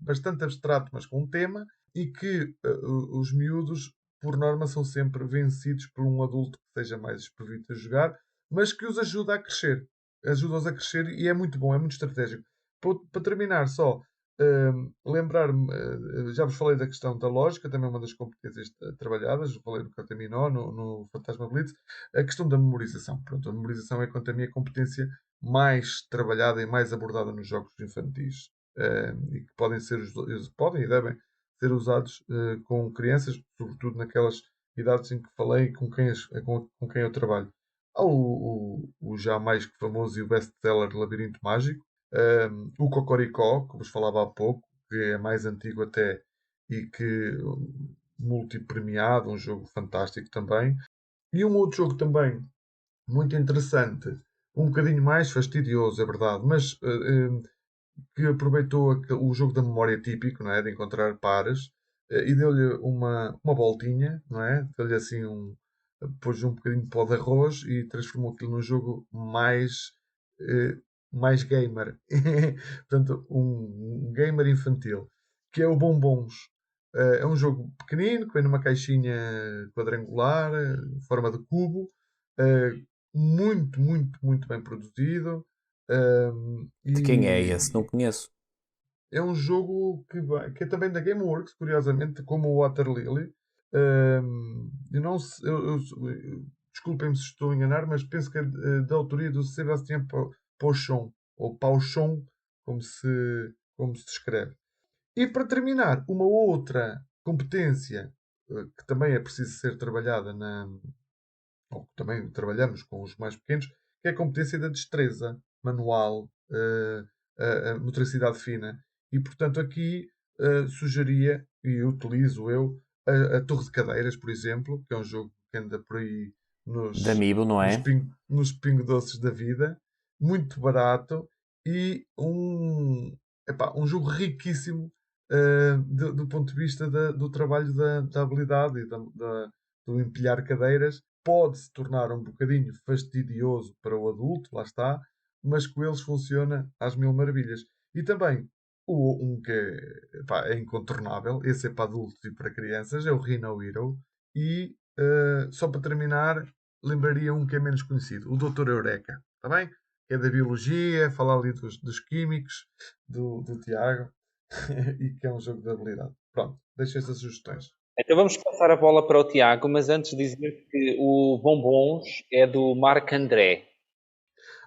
bastante abstrato, mas com um tema, e que os miúdos por norma, são sempre vencidos por um adulto que seja mais expedito a jogar, mas que os ajuda a crescer. Ajuda-os a crescer e é muito bom, é muito estratégico. Para terminar, só lembrar-me, já vos falei da questão da lógica, também uma das competências trabalhadas, falei no Cataminó, no Fantasma Blitz, a questão da memorização. Pronto, a memorização é, quanto a mim, a competência mais trabalhada e mais abordada nos jogos infantis. E que podem e devem ser usados com crianças, sobretudo naquelas idades em que falei com quem eu trabalho. Há o já mais que famoso e o best-seller Labirinto Mágico, o Cocoricó, que vos falava há pouco, que é mais antigo até e que multi-premiado, um jogo fantástico também. E um outro jogo também muito interessante, um bocadinho mais fastidioso, é verdade, mas que aproveitou o jogo da memória típico, não é? De encontrar pares e deu-lhe uma voltinha, não é? Deu-lhe assim pôs um bocadinho de pó de arroz e transformou aquilo num jogo eh, mais gamer. Portanto, um gamer infantil, que é o Bombons. É um jogo pequenino, que vem numa caixinha quadrangular, forma de cubo, eh, muito, muito, muito bem produzido. De quem é E esse? Não conheço. é um jogo que é também da Gameworks, curiosamente, como o Water Lily. Eu não sei, desculpem-me se estou a enganar, mas penso que é da autoria do Sébastien Pauchon, ou Pauchon, como se escreve. E para terminar, uma outra competência que também é preciso ser trabalhada ou que também trabalhamos com os mais pequenos, que é a competência da destreza manual, a motricidade fina. E, portanto, aqui sugeria, e utilizo eu, a Torre de Cadeiras, por exemplo, que é um jogo que anda por aí Da Amiibo, não é? nos pingo-doces da vida, muito barato e um jogo riquíssimo do ponto de vista do trabalho da habilidade e do empilhar cadeiras. Pode se tornar um bocadinho fastidioso para o adulto, lá está, mas com eles funciona às mil maravilhas. E também um que é incontornável, esse é para adultos e para crianças, é o Rhino Hero. E só para terminar, lembraria um que é menos conhecido, o Doutor Eureka, está bem? Que é da biologia, fala ali dos químicos, do Tiago, e que é um jogo de habilidade. Pronto, deixo estas sugestões. Então vamos passar a bola para o Tiago, mas antes dizer que o Bombons é do Marc André.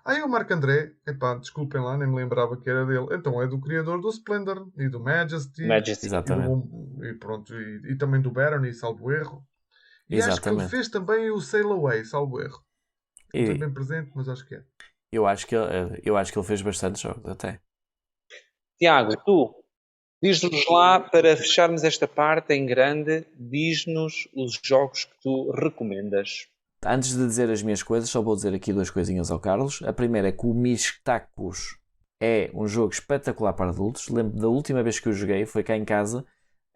E o Marco André, desculpem lá, nem me lembrava que era dele. Então é do criador do Splendor e do Majesty. Exatamente. E pronto, e também do Baron e salvo erro. E acho que ele Exatamente. fez também o Sail Away, salvo erro. Não E estou bem presente, mas acho que é. eu acho que ele fez bastante jogos até. Tiago, tu, diz-nos lá, para fecharmos esta parte em grande, diz-nos os jogos que tu recomendas. Antes de dizer as minhas coisas, só vou dizer aqui duas coisinhas ao Carlos. A primeira é que o Mistacos é um jogo espetacular para adultos. Lembro da última vez que eu joguei, foi cá em casa.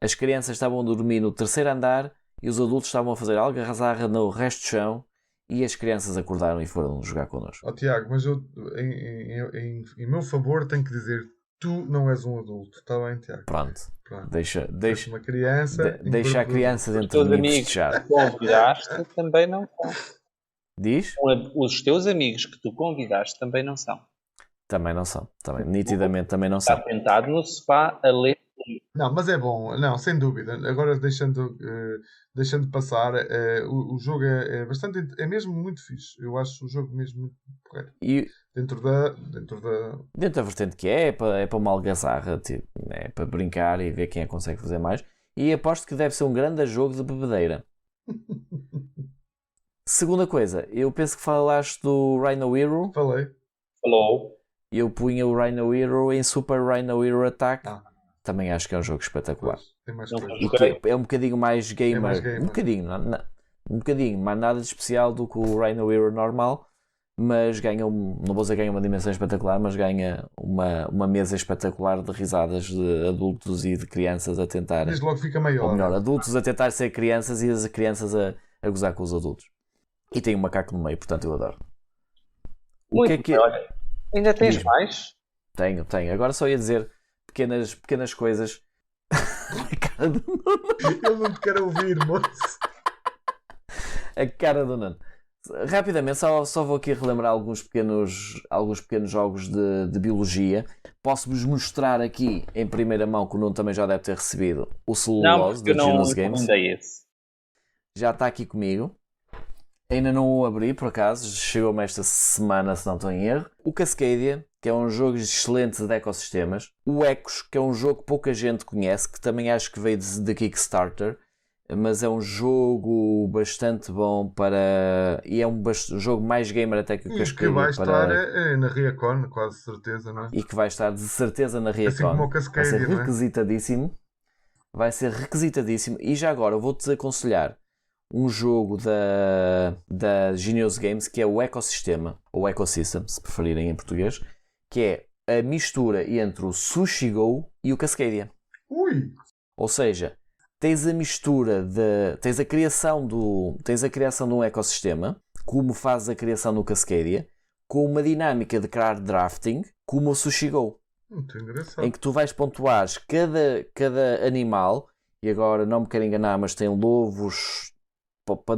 As crianças estavam a dormir no terceiro andar e os adultos estavam a fazer algarrazarra no resto do chão e as crianças acordaram e foram jogar connosco. Tiago, mas eu, em meu favor, tenho que dizer, tu não és um adulto, está bem, Tiago? Pronto. Deixa uma criança. Deixa a criança dentro Os de teus mim amigos festejar. que tu convidaste também não são. Diz? Os teus amigos que tu convidaste também não são. Também não são. Nitidamente também não são. Está sentado no sofá a ler. Não, mas é bom, não, sem dúvida. Agora deixando passar, o jogo é bastante, é mesmo muito fixe. Eu acho o jogo mesmo muito porreiro. E dentro da vertente que é para uma algazarra, tipo, é para brincar e ver quem é que consegue fazer mais. E aposto que deve ser um grande jogo de bebedeira. Segunda coisa, eu penso que falaste do Rhino Hero. Falou. Eu punha o Rhino Hero em Super Rhino Hero Attack. Também acho que é um jogo espetacular. Tem mais e que é um bocadinho mais gamer. Um bocadinho, mas nada de especial do que o Rhino Hero normal. Mas ganha, não vou dizer que ganha uma dimensão espetacular, mas ganha uma mesa espetacular de risadas de adultos e de crianças a tentar. Desde logo fica maior. Ou melhor, adultos a tentar ser crianças e as crianças a gozar com os adultos. E tem um macaco no meio, portanto eu adoro. Muito bem, olha. Ainda tens mais? Tenho. Agora só ia dizer pequenas coisas. A cara do Nuno. Eu não te quero ouvir, moço. A cara do Nuno. Rapidamente, só vou aqui relembrar alguns pequenos jogos de biologia. Posso-vos mostrar aqui em primeira mão, que o Nuno também já deve ter recebido, o Celulose da Genius Games. Já está aqui comigo. Ainda não o abri, por acaso. Chegou-me esta semana, se não estou em erro. O Cascadia, que é um jogo excelente de ecossistemas. O Ecos, que é um jogo que pouca gente conhece, que também acho que veio de Kickstarter. mas é um jogo bastante bom para... E é um jogo mais gamer até que o E que Cascadia. vai estar na Riacon, quase certeza, não é? E que vai estar de certeza na Assim como Riacon. o Vai ser Cascadia, não é? requisitadíssimo. Vai ser requisitadíssimo. E já agora eu vou-te aconselhar um jogo da Genius Games que é o Ecossistema, ou Ecosystem, se preferirem em português, que é a mistura entre o Sushi Go e o Cascadia. Ui! Ou seja, tens a mistura tens a criação de um ecossistema, como fazes a criação no Cascadia, com uma dinâmica de criar drafting, como o Sushi Go. Muito engraçado. Em que tu vais pontuar cada animal, e agora não me quero enganar, mas tem lobos,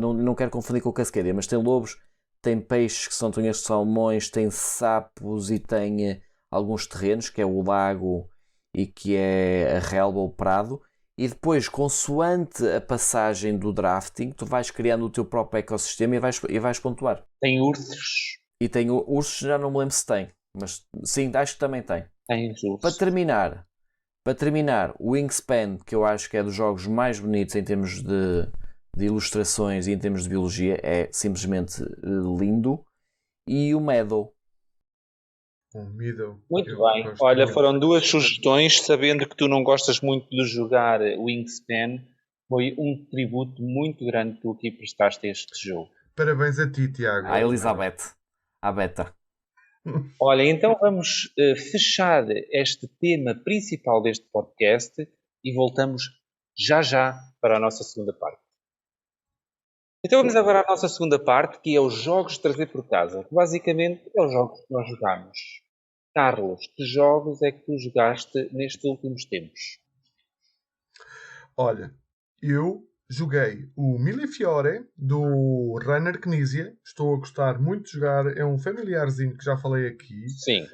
não quero confundir com o Cascadia, mas tem lobos, tem peixes que são tunhas de salmões, tem sapos e tem alguns terrenos, que é o lago e que é a relva ou o prado, e depois, consoante a passagem do drafting, tu vais criando o teu próprio ecossistema e vais pontuar. Tem ursos. E tem ursos, já não me lembro se tem, mas sim, acho que também tem. Tem ursos. Para terminar, o Wingspan, que eu acho que é dos jogos mais bonitos em termos de ilustrações e em termos de biologia, é simplesmente lindo. E o Meadow. Um Meadow. Muito bem. Olha, foram duas sugestões, sabendo que tu não gostas muito de jogar Wingspan. Foi um tributo muito grande que tu aqui prestaste a este jogo. Parabéns a ti, Tiago. A Elizabeth. A Beta. Olha, então vamos fechar este tema principal deste podcast e voltamos já para a nossa segunda parte. Então vamos agora à nossa segunda parte, que é os jogos de trazer por casa, que basicamente é os jogos que nós jogamos. Carlos, que jogos é que tu jogaste nestes últimos tempos? Olha, eu joguei o Millefiore do Rainer Knizia. Estou a gostar muito de jogar. É um familiarzinho que já falei aqui. Sim.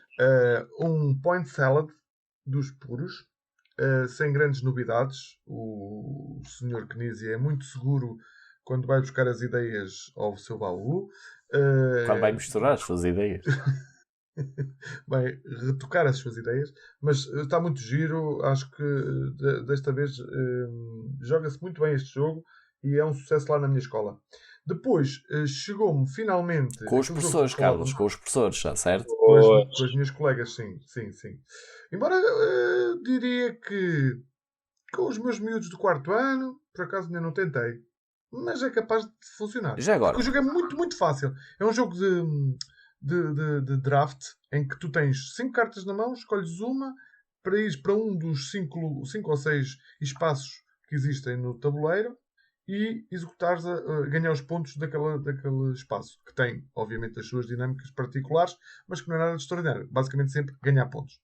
Um point salad dos puros, sem grandes novidades. O Sr. Knizia é muito seguro quando vai buscar as ideias ao seu baú. Quando vai misturar as suas ideias. Vai retocar as suas ideias, mas está muito giro. Acho que desta vez joga-se muito bem este jogo e é um sucesso lá na minha escola. Depois chegou-me finalmente com os professores, Carlos, com os professores, já certo? Com as minhas colegas, sim. Embora diria que com os meus miúdos do quarto ano, por acaso ainda não tentei, mas é capaz de funcionar. Já agora. Porque o jogo é muito, muito fácil. É um jogo de draft em que tu tens 5 cartas na mão, escolhes uma para ir para um dos 5 ou 6 espaços que existem no tabuleiro e executares ganhar os pontos daquele espaço, que tem, obviamente, as suas dinâmicas particulares, mas que não é nada de extraordinário. Basicamente sempre ganhar pontos.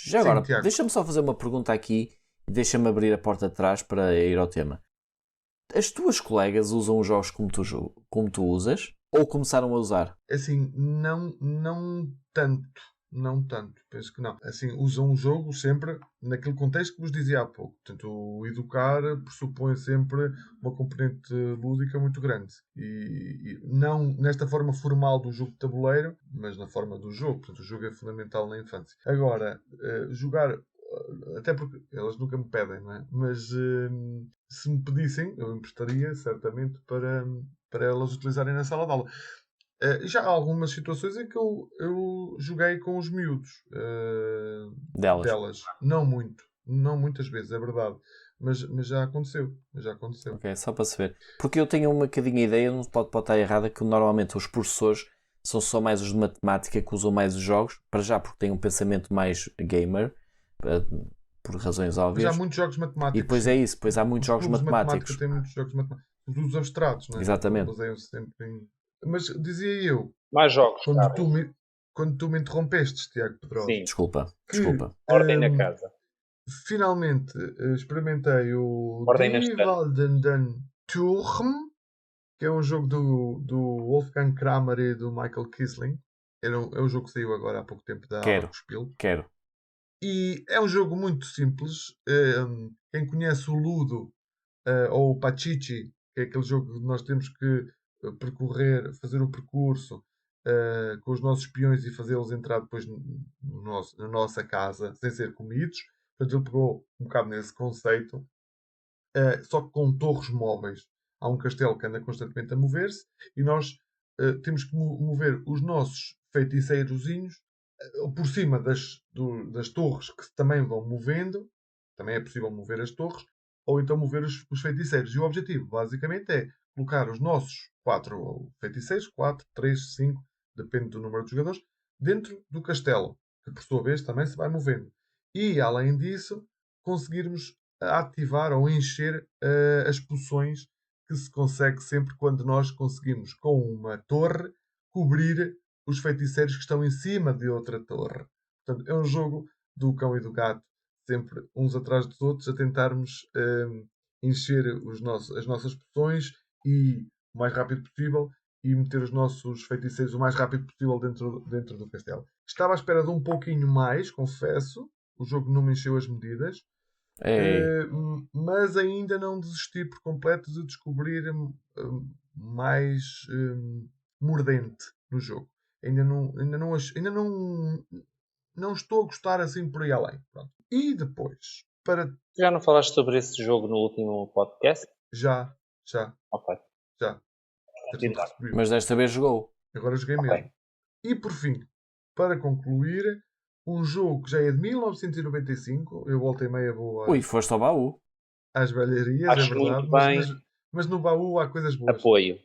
Já agora, deixa-me só fazer uma pergunta aqui e deixa-me abrir a porta de trás para ir ao tema. As tuas colegas usam os jogos como tu usas? Ou começaram a usar? Assim, não tanto. Não tanto, penso que não. Assim, usam o jogo sempre naquele contexto que vos dizia há pouco. Portanto, o educar pressupõe sempre uma componente lúdica muito grande. E não nesta forma formal do jogo de tabuleiro, mas na forma do jogo. Portanto, o jogo é fundamental na infância. Agora, jogar, até porque elas nunca me pedem, não é? Mas se me pedissem, eu emprestaria certamente para elas utilizarem na sala de aula. Já há algumas situações em que eu joguei com os miúdos delas. Não muito. Não muitas vezes, é verdade. Mas já aconteceu. Ok, só para saber. Porque eu tenho uma bocadinho ideia, não pode estar errada, que normalmente os professores são só mais os de matemática que usam mais os jogos, para já porque têm um pensamento mais gamer, por razões óbvias. Mas há muitos jogos matemáticos. E depois é isso, depois há muitos jogos matemáticos. Tem muitos jogos matemáticos. Os abstratos, não é? Exatamente. Mas dizia eu, mais jogos, quando tu me interrompeste, Tiago Pedrosa. Sim. Desculpa. Ordem na casa. Finalmente experimentei o Die Waldenden Turm, que é um jogo do Wolfgang Kramer e do Michael Kisling. É um jogo que saiu agora há pouco tempo da Spiel. Quero. E é um jogo muito simples. Quem conhece o Ludo ou o Pachichi, que é aquele jogo que nós temos que fazer o percurso com os nossos peões e fazê-los entrar depois na nossa casa sem ser comidos. Portanto, ele pegou um bocado nesse conceito. só que com torres móveis. Há um castelo que anda constantemente a mover-se e nós temos que mover os nossos feiticeirozinhos por cima das torres que também vão movendo. Também é possível mover as torres ou então mover os feiticeiros. E o objetivo, basicamente, é colocar os nossos 4 feiticeiros, 4, 3, 5, depende do número de jogadores, dentro do castelo, que por sua vez também se vai movendo. E, além disso, conseguirmos ativar ou encher as poções que se consegue sempre quando nós conseguimos, com uma torre, cobrir os feiticeiros que estão em cima de outra torre. Portanto, é um jogo do cão e do gato, sempre uns atrás dos outros, a tentarmos encher as nossas poções e o mais rápido possível e meter os nossos feiticeiros o mais rápido possível dentro do castelo. Estava à espera de um pouquinho mais, confesso. O jogo não me encheu as medidas. Mas ainda não desisti por completo de descobrir mais mordente no jogo. Ainda não estou a gostar assim por aí além. Pronto. E depois, Já não falaste sobre esse jogo no último podcast? Já. Ok. Já. Mas desta vez jogou. Agora joguei mesmo. E por fim, para concluir, um jogo que já é de 1995. Eu voltei meia boa. Ui, foste ao baú. Às velharias, Acho é verdade. Mas no baú há coisas boas. Apoio.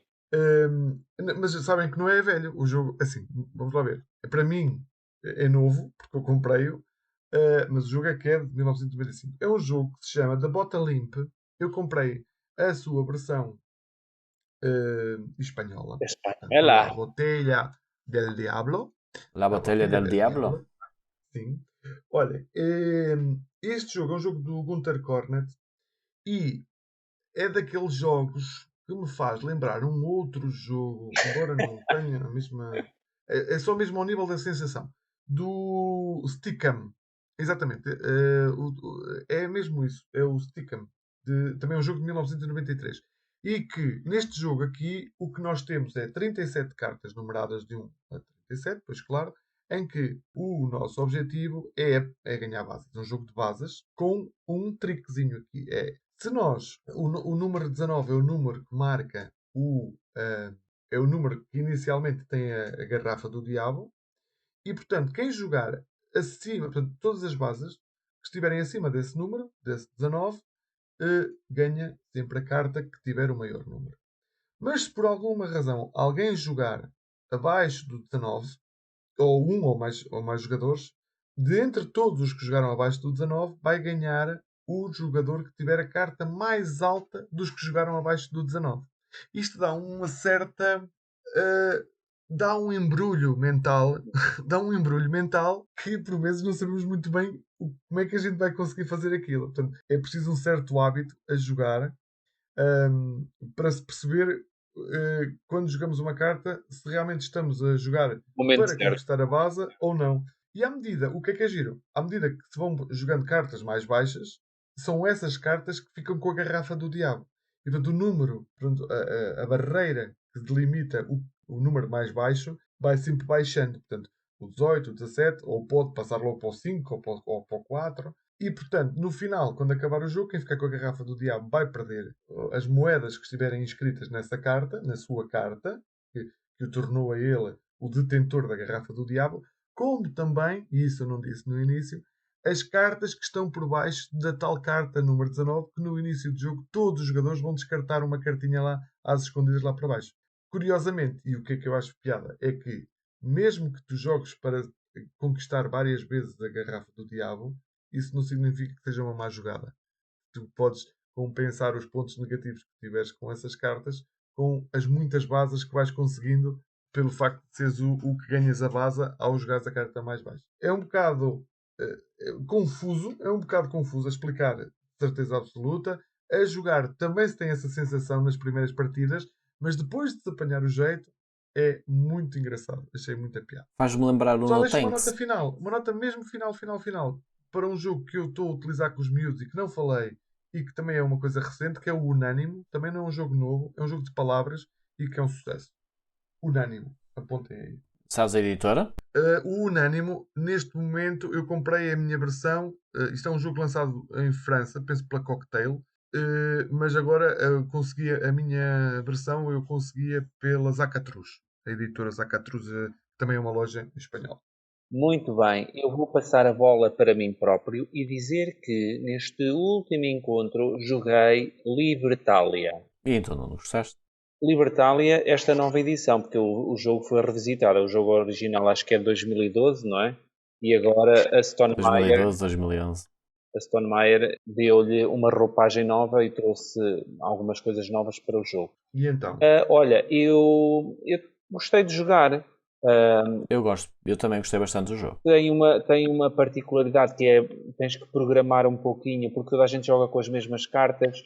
Mas sabem que não é velho. O jogo, assim, vamos lá ver. Para mim é novo, porque eu comprei-o. Mas o jogo é que é de 1995. É um jogo que se chama The Bottle Imp. Eu comprei a sua versão espanhola. La Botella del Diablo. La Botella del Diablo? Sim. Olha, este jogo é um jogo do Gunter Cornet e é daqueles jogos que me faz lembrar um outro jogo, embora não tenha a mesma... É só mesmo ao nível da sensação. Do Stick'em. Exatamente. É mesmo isso. É o Stick'em. Também é um jogo de 1993. E que, neste jogo aqui, o que nós temos é 37 cartas numeradas de 1 a 37, pois claro, em que o nosso objetivo é ganhar bases. É um jogo de bases com um trickzinho aqui. Se nós, o número 19 é o número que marca é o número que inicialmente tem a garrafa do diabo, e portanto, quem jogar acima, portanto, todas as bases que estiverem acima desse número, desse 19, ganha sempre a carta que tiver o maior número. Mas se por alguma razão alguém jogar abaixo do 19, ou um ou mais jogadores, de entre todos os que jogaram abaixo do 19, vai ganhar o jogador que tiver a carta mais alta dos que jogaram abaixo do 19. Isto dá uma certa... dá um embrulho mental que por vezes não sabemos muito bem como é que a gente vai conseguir fazer aquilo. Portanto, é preciso um certo hábito a jogar para se perceber quando jogamos uma carta se realmente estamos a jogar para conquistar a base ou não. E o que é giro? À medida que se vão jogando cartas mais baixas, são essas cartas que ficam com a garrafa do diabo. E portanto o número, a barreira que delimita o número mais baixo vai sempre baixando. Portanto, o 18, o 17, ou pode passar logo para o 5 ou para o 4. E, portanto, no final, quando acabar o jogo, quem ficar com a garrafa do diabo vai perder as moedas que estiverem inscritas nessa carta, na sua carta, que o tornou a ele o detentor da garrafa do diabo, como também, e isso eu não disse no início, as cartas que estão por baixo da tal carta número 19, que no início do jogo todos os jogadores vão descartar uma cartinha lá, às escondidas lá para baixo. Curiosamente, e o que é que eu acho piada, é que mesmo que tu jogues para conquistar várias vezes a garrafa do diabo, isso não significa que seja uma má jogada. Tu podes compensar os pontos negativos que tiveres com essas cartas com as muitas bases que vais conseguindo pelo facto de seres o que ganhas a base ao jogares a carta mais baixa. É um bocado confuso a explicar de certeza absoluta. A jogar também se tem essa sensação nas primeiras partidas, mas depois de se apanhar o jeito é muito engraçado. Achei muita piada. Faz-me lembrar um Só deixo uma nota final. Uma nota mesmo final. Para um jogo que eu estou a utilizar com os miúdos e que não falei e que também é uma coisa recente, que é o Unânimo. Também não é um jogo novo, é um jogo de palavras e que é um sucesso. Unânimo. Apontem aí. Sabes a editora? O Unânimo, neste momento, eu comprei a minha versão. Isto é um jogo lançado em França, penso pela Cocktail. mas agora conseguia a minha versão, eu conseguia pela Zacatrus. A editora Zacatrus também é uma loja espanhola. Muito bem, eu vou passar a bola para mim próprio e dizer que neste último encontro joguei Libertalia. E então não gostaste? Libertalia, esta nova edição, porque o jogo foi revisitado. O jogo original acho que é de 2012, não é? E agora a Stone Meyer 2012, 2011. a Stone Meyer deu-lhe uma roupagem nova e trouxe algumas coisas novas para o jogo. E então? Olha, eu gostei de jogar. Eu gosto, eu também gostei bastante do jogo. Tem uma particularidade que é, tens que programar um pouquinho, porque toda a gente joga com as mesmas cartas,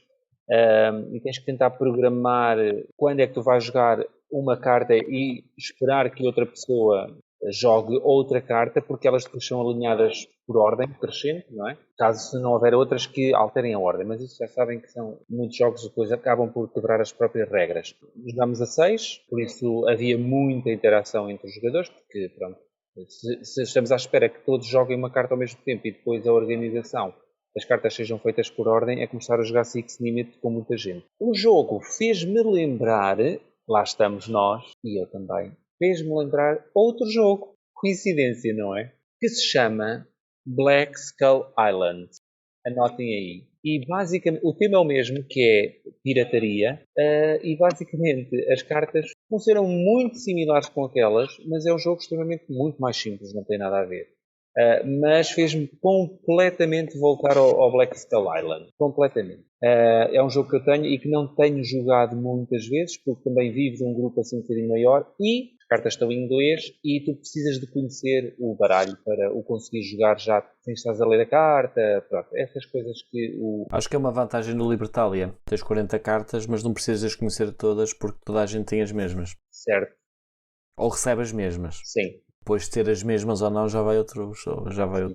e tens que tentar programar quando é que tu vais jogar uma carta e esperar que outra pessoa jogue outra carta, porque elas depois são alinhadas por ordem crescente, não é? Caso se não houver outras que alterem a ordem, mas isso já sabem que são muitos jogos depois acabam por quebrar as próprias regras. Jogámos a 6, por isso havia muita interação entre os jogadores, porque pronto, se estamos à espera que todos joguem uma carta ao mesmo tempo e depois a organização as cartas sejam feitas por ordem, é começar a jogar Six Limit com muita gente. O jogo fez-me lembrar, lá estamos nós, e eu também, fez-me lembrar outro jogo, coincidência, não é? Que se chama Black Skull Island. Anotem aí. E basicamente, o tema é o mesmo, que é pirataria, e basicamente as cartas funcionam muito similares com aquelas, mas é um jogo extremamente muito mais simples, não tem nada a ver. Mas fez-me completamente voltar ao Black Skull Island. Completamente. É um jogo que eu tenho e que não tenho jogado muitas vezes, porque também vivo de um grupo assim um bocadinho maior e as cartas estão em inglês e tu precisas de conhecer o baralho para o conseguir jogar já sem estás a ler a carta. Pronto, essas coisas que Acho que é uma vantagem do Libertalia. Tens 40 cartas, mas não precisas conhecer todas porque toda a gente tem as mesmas. Certo. Ou recebe as mesmas. Sim. Depois de ter as mesmas ou não, já vai outro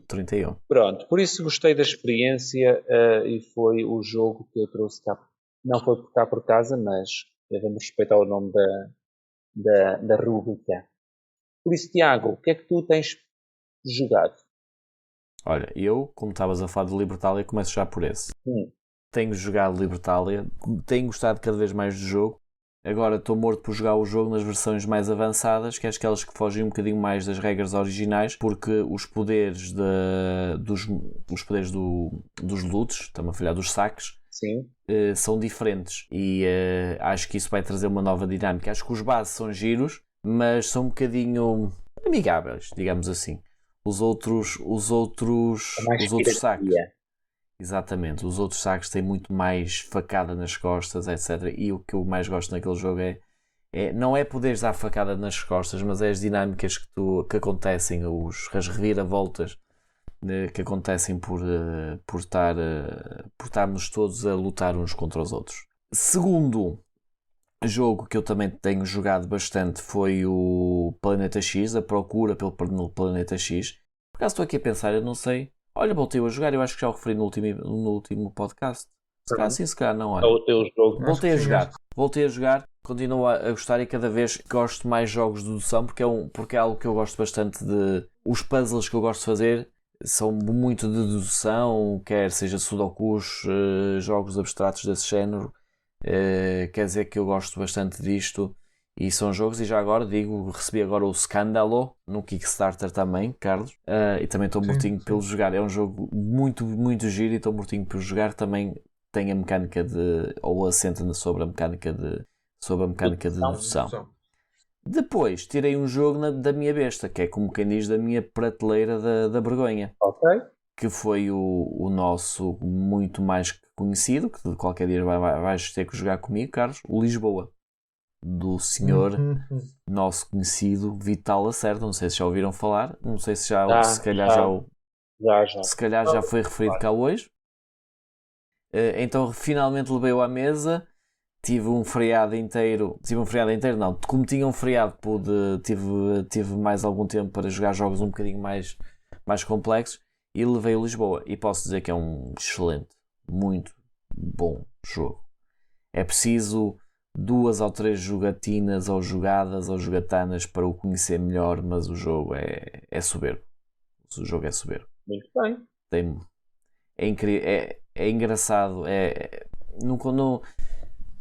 31. Pronto, por isso gostei da experiência e foi o jogo que eu trouxe cá. Não foi por cá por casa, mas devemos respeitar o nome da rubrica. Por isso, Tiago, o que é que tu tens jogado? Olha, eu, como estavas a falar de Libertalia, começo já por esse. Tenho jogado Libertalia, tenho gostado cada vez mais do jogo. Agora estou morto por jogar o jogo nas versões mais avançadas, que é aquelas que fogem um bocadinho mais das regras originais, porque os poderes dos loots, estamos a falar dos saques, Sim. São diferentes e acho que isso vai trazer uma nova dinâmica. Acho que os bases são giros, mas são um bocadinho amigáveis, digamos assim. Os outros saques. Exatamente, os outros saques têm muito mais facada nas costas, etc. E o que eu mais gosto naquele jogo não é poderes dar facada nas costas, mas é as dinâmicas que acontecem, as reviravoltas que acontecem por estarmos todos a lutar uns contra os outros. Segundo jogo que eu também tenho jogado bastante foi o Planeta X, a procura pelo Planeta X. Por acaso estou aqui a pensar, eu não sei. Olha, voltei a jogar, eu acho que já o referi no último podcast. Se calhar sim, se calhar não. Olha. É o teu jogo. Voltei a jogar, continuo a gostar e cada vez gosto mais de jogos de dedução porque é algo que eu gosto bastante de. Os puzzles que eu gosto de fazer são muito de dedução, quer seja sudokus, jogos abstratos desse género. Quer dizer que eu gosto bastante disto. E são jogos, e já agora digo, recebi agora o Scandalo no Kickstarter também, Carlos, e também estou mortinho pelo jogar. É um jogo muito, muito giro e estou mortinho pelo jogar. Também tem a mecânica ou assenta sobre a mecânica de dedução. Depois tirei um jogo da minha besta, que é como quem diz da minha prateleira da vergonha. Ok. Que foi o nosso muito mais conhecido, que de qualquer dia vais ter que jogar comigo, Carlos, o Lisboa. Do senhor nosso conhecido Vital Lacerda. Não sei se já ouviram falar, não sei se se calhar já foi referido cá hoje. Então finalmente levei-o à mesa. Tive um feriado inteiro não, como tinha um feriado tive mais algum tempo para jogar jogos um bocadinho mais complexos e levei o Lisboa, e posso dizer que é um excelente, muito bom jogo. É preciso 2 ou 3 jogatinas ou jogadas ou jogatanas para o conhecer melhor, mas o jogo é soberbo. O jogo é soberbo. Muito bem. É incrível, é engraçado,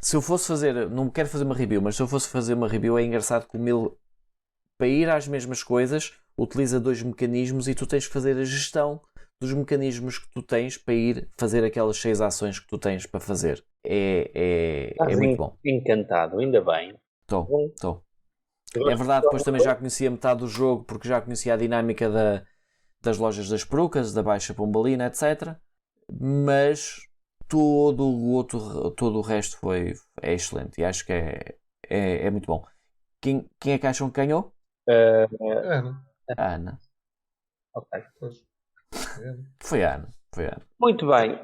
Se eu fosse fazer, não quero fazer uma review, mas se eu fosse fazer uma review é engraçado como ele, para ir às mesmas coisas, utiliza 2 mecanismos e tu tens que fazer a gestão dos mecanismos que tu tens para ir fazer aquelas 6 ações que tu tens para fazer. É muito bom. Encantado, ainda bem. Estou. É verdade, depois também já conhecia metade do jogo, porque já conhecia a dinâmica das lojas das perucas, da Baixa Pombalina, etc. Mas todo o resto é excelente e acho que é muito bom. Quem é que acham que ganhou? A Ana. Ok. Foi a Ana. Muito bem.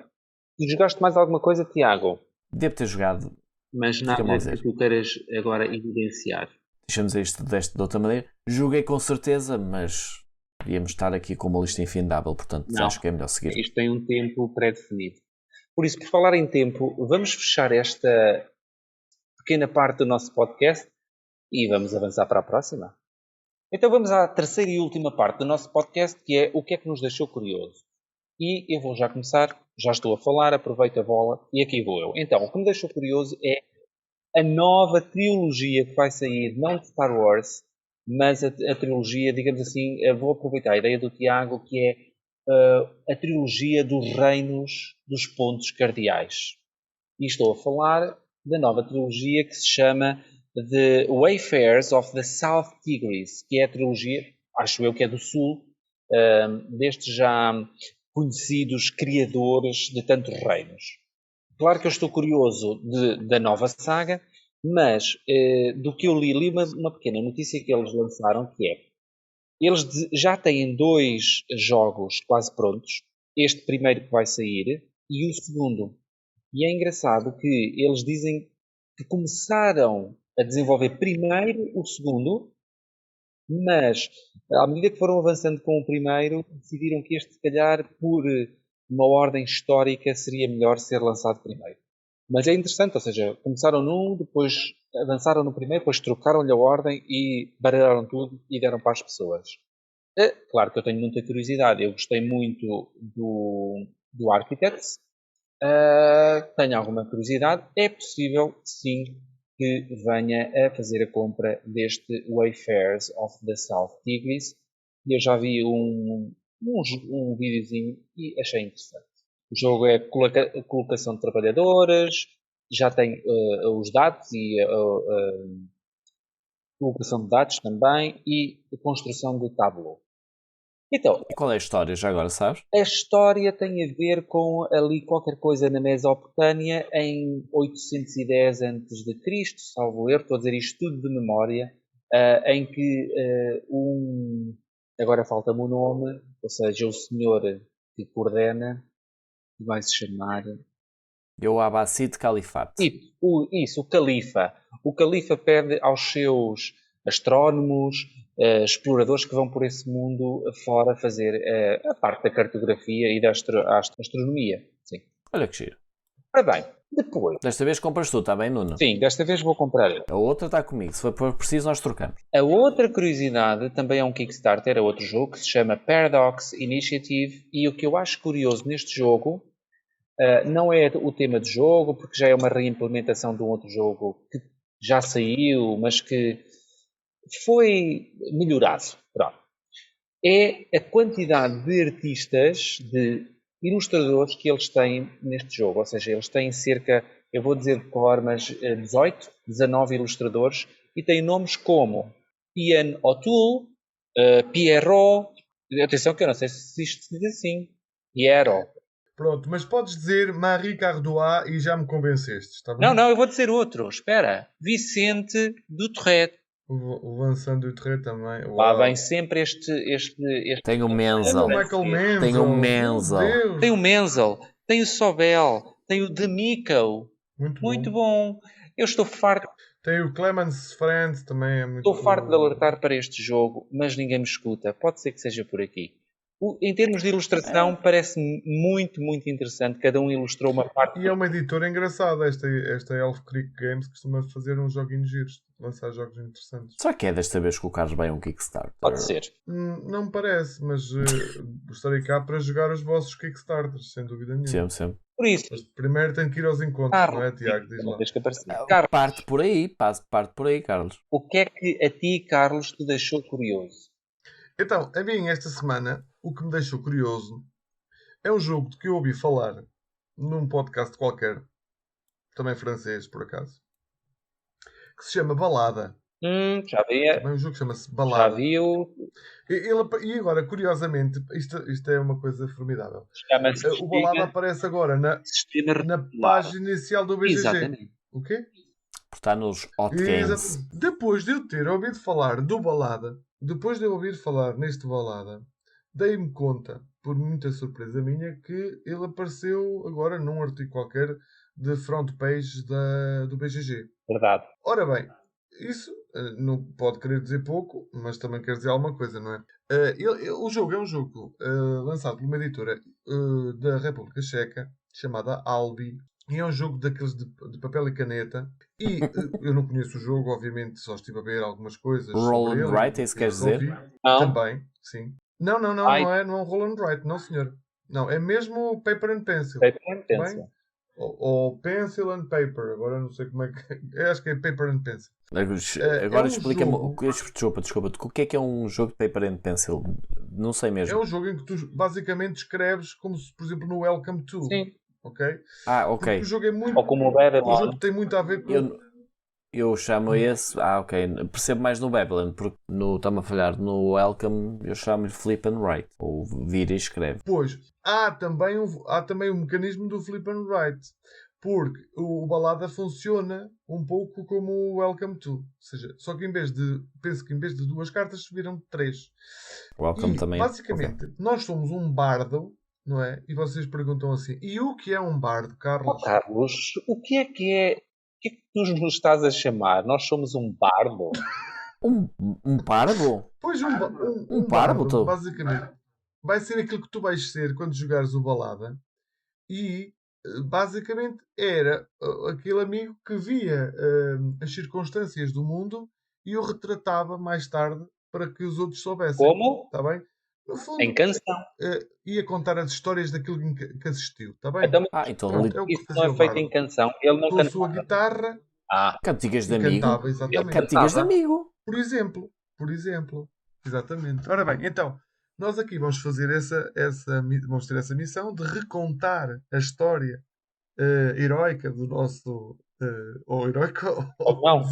E jogaste mais alguma coisa, Tiago? Devo ter jogado. Mas nada que tu queiras agora evidenciar. Deixamos isto de outra maneira. Joguei com certeza, mas íamos estar aqui com uma lista infindável, portanto acho que é melhor seguir. Isto tem um tempo pré-definido. Por isso, por falar em tempo, vamos fechar esta pequena parte do nosso podcast e vamos avançar para a próxima. Então vamos à terceira e última parte do nosso podcast, que é o que é que nos deixou curioso. E eu vou já começar, já estou a falar, aproveito a bola e aqui vou eu. Então, o que me deixou curioso é a nova trilogia que vai sair, não de Star Wars, mas a trilogia, digamos assim, vou aproveitar a ideia do Tiago, que é a trilogia dos reinos dos pontos cardeais. E estou a falar da nova trilogia que se chama The Wayfarers of the South Tigris, que é a trilogia, acho eu que é do Sul, destes já conhecidos criadores de tantos reinos. Claro que eu estou curioso da nova saga, mas do que eu li uma pequena notícia que eles lançaram, que é, eles já têm 2 jogos quase prontos, este primeiro que vai sair e o segundo. E é engraçado que eles dizem que começaram a desenvolver primeiro o segundo, mas à medida que foram avançando com o primeiro, decidiram que este, se calhar, por uma ordem histórica, seria melhor ser lançado primeiro. Mas é interessante, ou seja, começaram num, depois avançaram no primeiro, depois trocaram-lhe a ordem e baralharam tudo e deram para as pessoas. Claro que eu tenho muita curiosidade, eu gostei muito do Architects, tenho alguma curiosidade, é possível, sim, que venha a fazer a compra deste Wayfarers of the South Tigris. Eu já vi um videozinho e achei interessante. O jogo é colocação de trabalhadoras, já tem os dados e colocação de dados também e a construção de tableau. Então, e qual é a história, já agora, sabes? A história tem a ver com ali qualquer coisa na Mesopotâmia em 810 a.C., salvo erro, estou a dizer isto tudo de memória, em que agora falta-me o nome, ou seja, o senhor que coordena, que vai se chamar... O Abbasid Califate. Isso, o Califa. O Califa pede aos seus astrónomos, exploradores que vão por esse mundo fora fazer a parte da cartografia e da astronomia. Sim. Olha que giro. Ora bem, depois... Desta vez compras tu, está bem, Nuno? Sim, desta vez vou comprar eu. A outra está comigo, se for preciso nós trocamos. A outra curiosidade também é um Kickstarter, é outro jogo que se chama Paradox Initiative, e o que eu acho curioso neste jogo não é o tema do jogo, porque já é uma reimplementação de um outro jogo que já saiu, mas que foi melhorado. Pronto. É a quantidade de artistas, de ilustradores que eles têm neste jogo. Ou seja, eles têm cerca, eu vou dizer de cor, mas 18, 19 ilustradores e têm nomes como Ian O'Toole, Pierrot, atenção que eu não sei se isto se diz assim, Pierrot. Pronto, mas podes dizer Marie Cardois e já me convenceste, está bem? Não, eu vou dizer outro, espera. Vicente Dutroux. O Vincent Dutroux também. Lá vem sempre este... Tem o Menzel. Tem o Menzel. Tem o Menzel. Tem o Sobel. Tem o D'Amico. Muito bom. Eu estou farto. Tem o Clemens Friend, também é muito Estou farto de alertar para este jogo, mas ninguém me escuta. Pode ser que seja por aqui. Em termos de ilustração, parece-me muito, muito interessante. Cada um ilustrou uma parte. E é uma editora engraçada. Esta Elf Creek Games costuma fazer uns joguinhos giros, lançar jogos interessantes. Será que é desta vez que o Carlos vai a um Kickstarter? Pode ser. Não me parece, mas estarei cá para jogar os vossos Kickstarters, sem dúvida nenhuma. Sempre. Por isso, Mas primeiro tenho que ir aos encontros, não é, Carlos, Tiago? Diz não lá. tens que aparecer. Carlos, Parte por aí, parte por aí, Carlos. o que é que a ti, Carlos, te deixou curioso? Então, a mim, esta semana, o que me deixou curioso é um jogo de que eu ouvi falar num podcast qualquer, também francês, por acaso, que se chama Balada. Já vi, Também um jogo que chama-se já Balada. vi o... E agora, curiosamente, isto é uma coisa formidável. Chama-se O Balada aparece agora na Sistema página inicial do BGG. Exatamente. O quê? Por estar nos Hot Games. Depois de eu ter ouvido falar do Balada, depois de eu ouvir falar neste Balada, dei-me conta, por muita surpresa minha, que ele apareceu agora num artigo qualquer de front page do BGG. Verdade. Ora bem, isso não pode querer dizer pouco, mas também quer dizer alguma coisa, não é? O jogo é um jogo lançado por uma editora da República Checa, chamada Albi, e é um jogo daqueles de papel e caneta. E eu não conheço o jogo, obviamente, só estive a ver algumas coisas Roll sobre and ele. write, é isso que queres dizer? Não. Também, sim. Não, Ai. não é um roll and write, não senhor. Não, é mesmo paper and pencil. Paper and Bem? pencil. Ou pencil and paper, agora não sei como é que... Eu acho que é paper and pencil. Agora um explica-me. jogo- Desculpa. O que é um jogo de paper and pencil? Não sei É mesmo. um jogo em que tu basicamente escreves como se, por exemplo, no Welcome to. Sim. Ok? Ah, Porque ok. o jogo é muito... Ou como o Babylon. O jogo tem muito a ver com... Eu chamo esse. Ah, ok. Percebo mais no Babylon, porque está-me a falhar. No Welcome eu chamo-lhe Flip and Write. Ou vira e escreve. Pois, há também o mecanismo do flip and write. Porque o Balada funciona um pouco como o Welcome to. Ou seja, só que penso que em vez de 2 cartas, viram 3. Welcome E, também. basicamente, nós somos um bardo, não é? E vocês perguntam assim, e o que é um bardo, Carlos? Carlos, o que é que é? O que é que tu nos estás a chamar? Nós somos um bardo? Um parvo? Pois, um Um bardo, bardo, basicamente, vai ser aquilo que tu vais ser quando jogares o Balada. E basicamente era aquele amigo que via as circunstâncias do mundo e o retratava mais tarde para que os outros soubessem. Como? Está bem? No fundo, Em canção. ia contar as histórias daquilo que assistiu. Está bem? Então, Então Pronto, é o que isso não fazia é o feito bardo. em canção. Ele não Com a sua cantava. guitarra cantigas de e amigo. cantava, exatamente. Cantigas de amigo. Por exemplo. Exatamente. Ora bem, então, nós aqui vamos fazer vamos ter essa missão de recontar a história heroica do nosso. Ou heroica Ou não.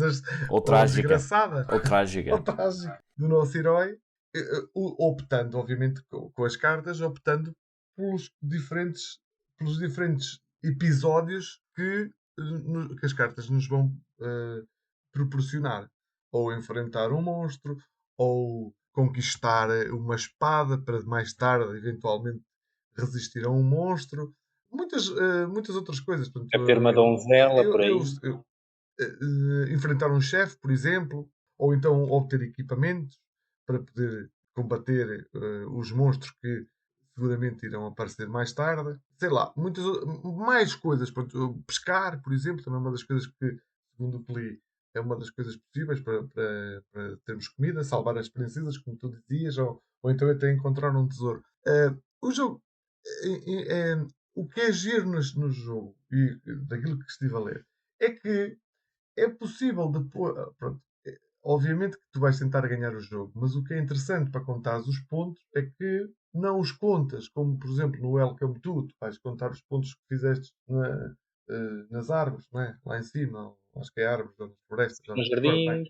Ou trágica. desgraçada. Ou trágica. Ou trágica. Do nosso herói. Optando, obviamente, com as cartas, optando pelos diferentes episódios que as cartas nos vão proporcionar. Ou enfrentar um monstro, ou conquistar uma espada para mais tarde, eventualmente, resistir a um monstro. Muitas outras coisas. Portanto, É ter uma donzela por aí. enfrentar um chefe, por exemplo, ou então obter equipamentos para poder combater os monstros que seguramente irão aparecer mais tarde. Sei lá, muitas mais coisas. Pronto, pescar, por exemplo, também é uma das coisas que, segundo o Peli, é uma das coisas possíveis para termos comida, salvar as princesas, como tu dizias, ou então até encontrar um tesouro. O jogo, o que é giro no jogo, e daquilo que estive a ler, é que é possível depois. Pronto, obviamente que tu vais tentar ganhar o jogo, mas o que é interessante para contar os pontos é que não os contas, como por exemplo no Welcome to, tu vais contar os pontos que fizeste nas árvores, não é? Lá em cima, acho que é árvores, ou nas florestas, Nos jardins.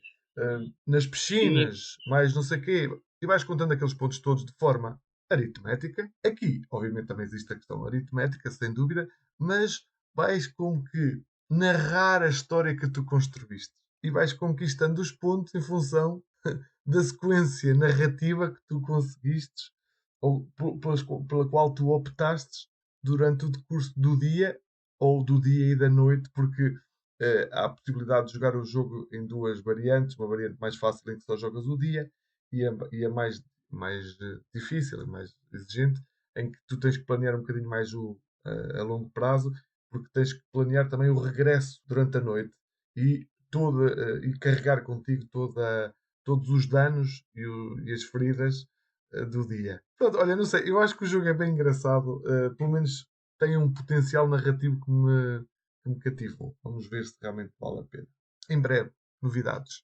nas piscinas, mais não sei o quê, e vais contando aqueles pontos todos de forma aritmética. Aqui, obviamente, também existe a questão aritmética, sem dúvida, mas vais com que narrar a história que tu construíste e vais conquistando os pontos em função da sequência narrativa que tu conseguiste ou pela qual tu optaste durante o decurso do dia ou do dia e da noite, porque há a possibilidade de jogar o jogo em 2 variantes, uma variante mais fácil em que só jogas o dia e a mais difícil e mais exigente em que tu tens que planear um bocadinho mais a longo prazo, porque tens que planear também o regresso durante a noite e carregar contigo todos os danos e as feridas do dia. Pronto, olha, não sei, eu acho que o jogo é bem engraçado, pelo menos tem um potencial narrativo que me cativou. Vamos ver se realmente vale a pena. Em breve, novidades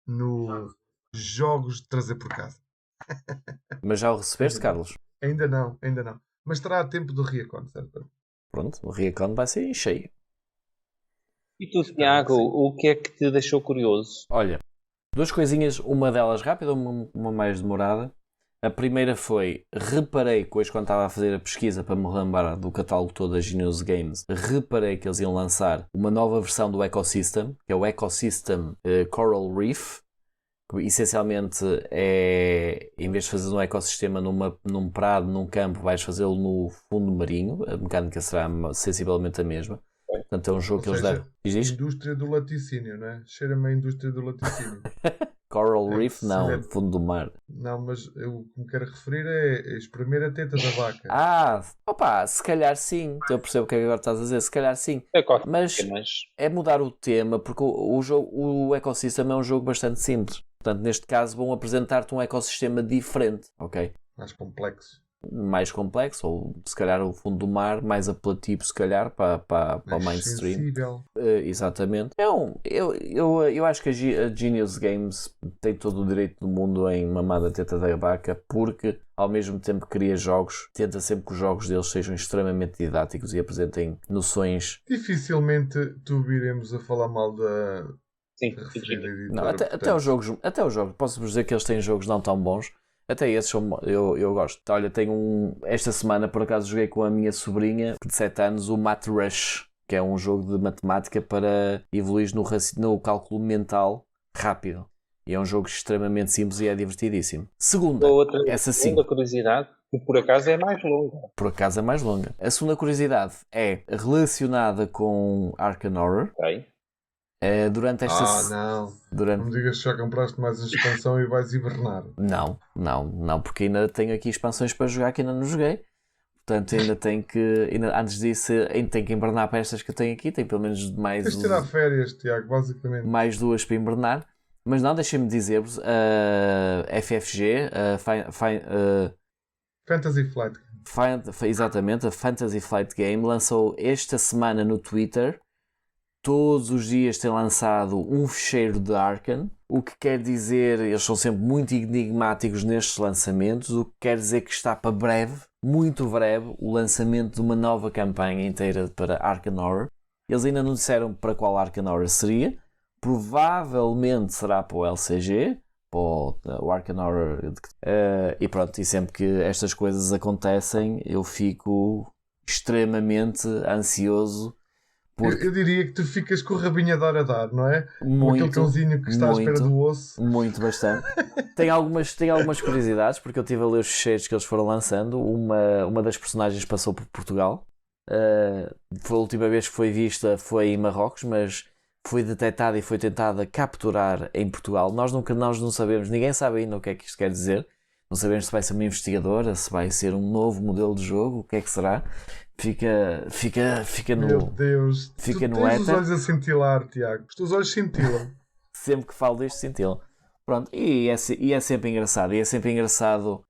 no jogos de trazer por casa. Mas já o recebeste, Carlos? Ainda não. Mas estará a tempo do Reacon, certo? Pronto, o Reacon vai ser cheio. E tu, Tiago, o que é que te deixou curioso? Olha, duas coisinhas, uma delas rápida, uma mais demorada. A primeira foi, reparei que hoje quando estava a fazer a pesquisa para me lembrar do catálogo todo da Genius Games, reparei que eles iam lançar uma nova versão do Ecosystem, que é o Ecosystem Coral Reef, que essencialmente é, em vez de fazer um ecossistema num prado, num campo, vais fazê-lo no fundo marinho, a mecânica será sensivelmente a mesma. Portanto, é um jogo que eles deram. Indústria do laticínio, não é? Cheira-me a indústria do laticínio. Coral Reef, não, fundo do mar. Não, mas o que me quero referir é espremer a teta da vaca. Se calhar sim. Eu percebo o que é que agora estás a dizer, se calhar sim. Mas é mudar o tema, porque o ecossistema é um jogo bastante simples. Portanto, neste caso, vão apresentar-te um ecossistema diferente, ok? Mais complexo, ou se calhar o fundo do mar, mais apelativo, se calhar, para o mainstream. Exatamente. Então, eu acho que a Genius Games tem todo o direito do mundo em mamar da teta da vaca, porque ao mesmo tempo que cria jogos, tenta sempre que os jogos deles sejam extremamente didáticos e apresentem noções. Dificilmente tu viremos a falar mal da. Sim, não, até os jogos, posso-vos dizer que eles têm jogos não tão bons. Até esses eu gosto. Olha, esta semana por acaso joguei com a minha sobrinha de 7 anos o Math Rush, que é um jogo de matemática para evoluir no cálculo mental rápido. E é um jogo extremamente simples e é divertidíssimo. Segunda curiosidade, que por acaso é mais longa. A segunda curiosidade é relacionada com Arkham Horror. Ok. Durante esta... não me digas que já compraste mais uma expansão e vais hibernar. Não, porque ainda tenho aqui expansões para jogar que ainda não joguei. Portanto, ainda tenho que... antes disso, ainda tenho que hibernar para estas que eu tenho aqui. Tenho pelo menos mais... Tens de tirar férias, Tiago, basicamente. Mais 2 para hibernar. Mas não, deixem-me dizer-vos, a FFG, Fantasy Flight. Exatamente, a Fantasy Flight Game lançou esta semana no Twitter. Todos os dias tem lançado um fecheiro de Arkham, o que quer dizer, eles são sempre muito enigmáticos nestes lançamentos, o que quer dizer que está para breve, muito breve, o lançamento de uma nova campanha inteira para Arkham Horror. Eles ainda não disseram para qual Arkham Horror seria, provavelmente será para o LCG, para o Arkham Horror, e pronto, e sempre que estas coisas acontecem eu fico extremamente ansioso. Eu diria que tu ficas com o rabinho a dar, não é? Muito, aquele cãozinho que está à espera do osso. Muito, bastante. Tem algumas curiosidades, porque eu estive a ler os fecheiros que eles foram lançando. Uma das personagens passou por Portugal. A última vez que foi vista foi em Marrocos, mas foi detectada e foi tentada capturar em Portugal. Nós não sabemos, ninguém sabe ainda o que é que isto quer dizer. Não sabemos se vai ser uma investigadora, se vai ser um novo modelo de jogo, o que é que será. Fica no... Meu Deus, fica tu no tens os olhos a cintilar, Tiago. Os teus olhos cintilam. Sempre que falo disto, cintilam. Pronto, e é sempre engraçado. E é sempre engraçado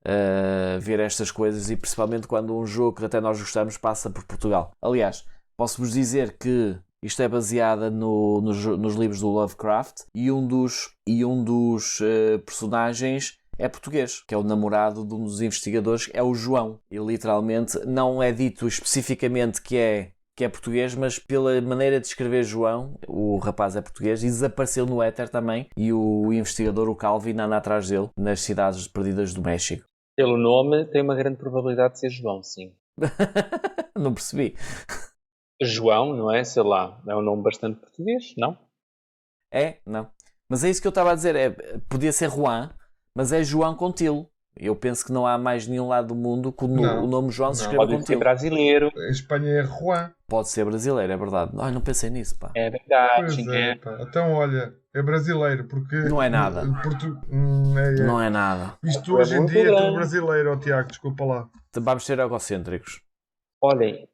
ver estas coisas, e principalmente quando um jogo que até nós gostamos passa por Portugal. Aliás, posso-vos dizer que isto é baseada nos livros do Lovecraft, e um dos personagens é português, que é o namorado de um dos investigadores, é o João. E literalmente não é dito especificamente que é português, mas pela maneira de escrever João, o rapaz é português e desapareceu no éter também, e o investigador, o Calvin, anda atrás dele nas cidades perdidas do México. Pelo nome tem uma grande probabilidade de ser João, sim. Não percebi. João, não é? Sei lá, é um nome bastante português, não? Não. Mas é isso que eu estava a dizer, podia ser Juan, mas é João com tilo. Eu penso que não há mais nenhum lado do mundo que o nome João se escreva com tilo. Pode ser brasileiro. Em Espanha é Juan. Pode ser brasileiro, é verdade. Não pensei nisso, pá. É verdade. Pois é, pá. Então, olha, é brasileiro, porque... Não é nada. Não é nada. Isto hoje em dia é tudo brasileiro, Tiago, desculpa lá. Vamos ser egocêntricos. Olhem,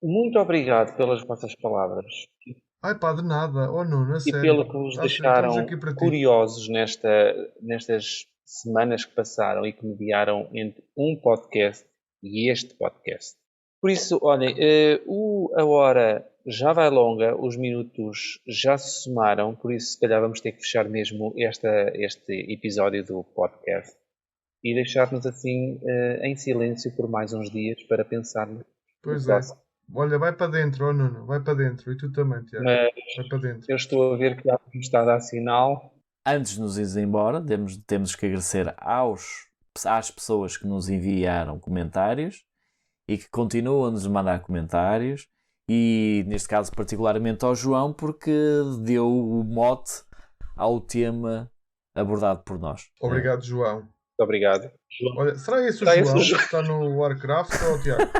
muito obrigado pelas vossas palavras. Ai pá, de nada. Oh, não, sério. E pelo que nos deixaram curiosos nestas semanas que passaram e que mediaram entre um podcast e este podcast. Por isso, olhem, a hora já vai longa, os minutos já se somaram, por isso se calhar vamos ter que fechar mesmo este episódio do podcast e deixar-nos assim em silêncio por mais uns dias para pensarmos no Pois é. próximo. Olha, vai para dentro, oh Nuno, vai para dentro. E tu também, Tiago. Mas Vai para dentro. eu estou a ver que há um estado a sinal. Antes de nos irmos embora, temos que agradecer às pessoas que nos enviaram comentários e que continuam a nos mandar comentários, e neste caso particularmente ao João, porque deu o mote ao tema abordado por nós. Obrigado, João. Muito obrigado. Olha, será esse o Será esse João o João? que está no Warcraft ou o Tiago?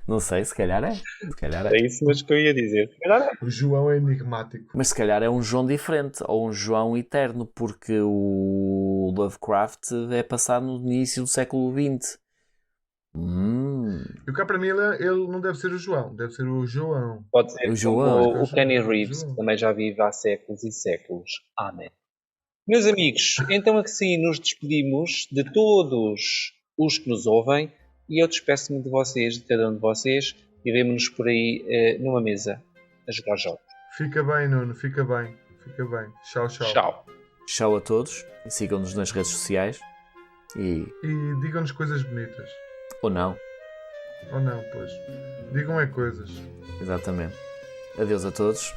Não sei, se calhar é. Se calhar é. É isso mesmo que eu ia dizer. Se calhar é. O João é enigmático. Mas se calhar é um João diferente, ou um João eterno, porque o Lovecraft é passado no início do século XX. E o cá para mim ele não deve ser o João, deve ser o João. Pode ser O João, como o Kenny Reeves, que também já vive há séculos e séculos. Amém. Meus amigos, então assim nos despedimos de todos os que nos ouvem e eu despeço-me de vocês, de cada um de vocês, e vemo-nos por aí numa mesa a jogar jogos. Fica bem, Nuno, fica bem. Fica bem. Tchau, tchau. Tchau. Tchau a todos, sigam-nos nas redes sociais e... E digam-nos coisas bonitas. ou não, Ou não, pois. Digam coisas. exatamente. Adeus a todos.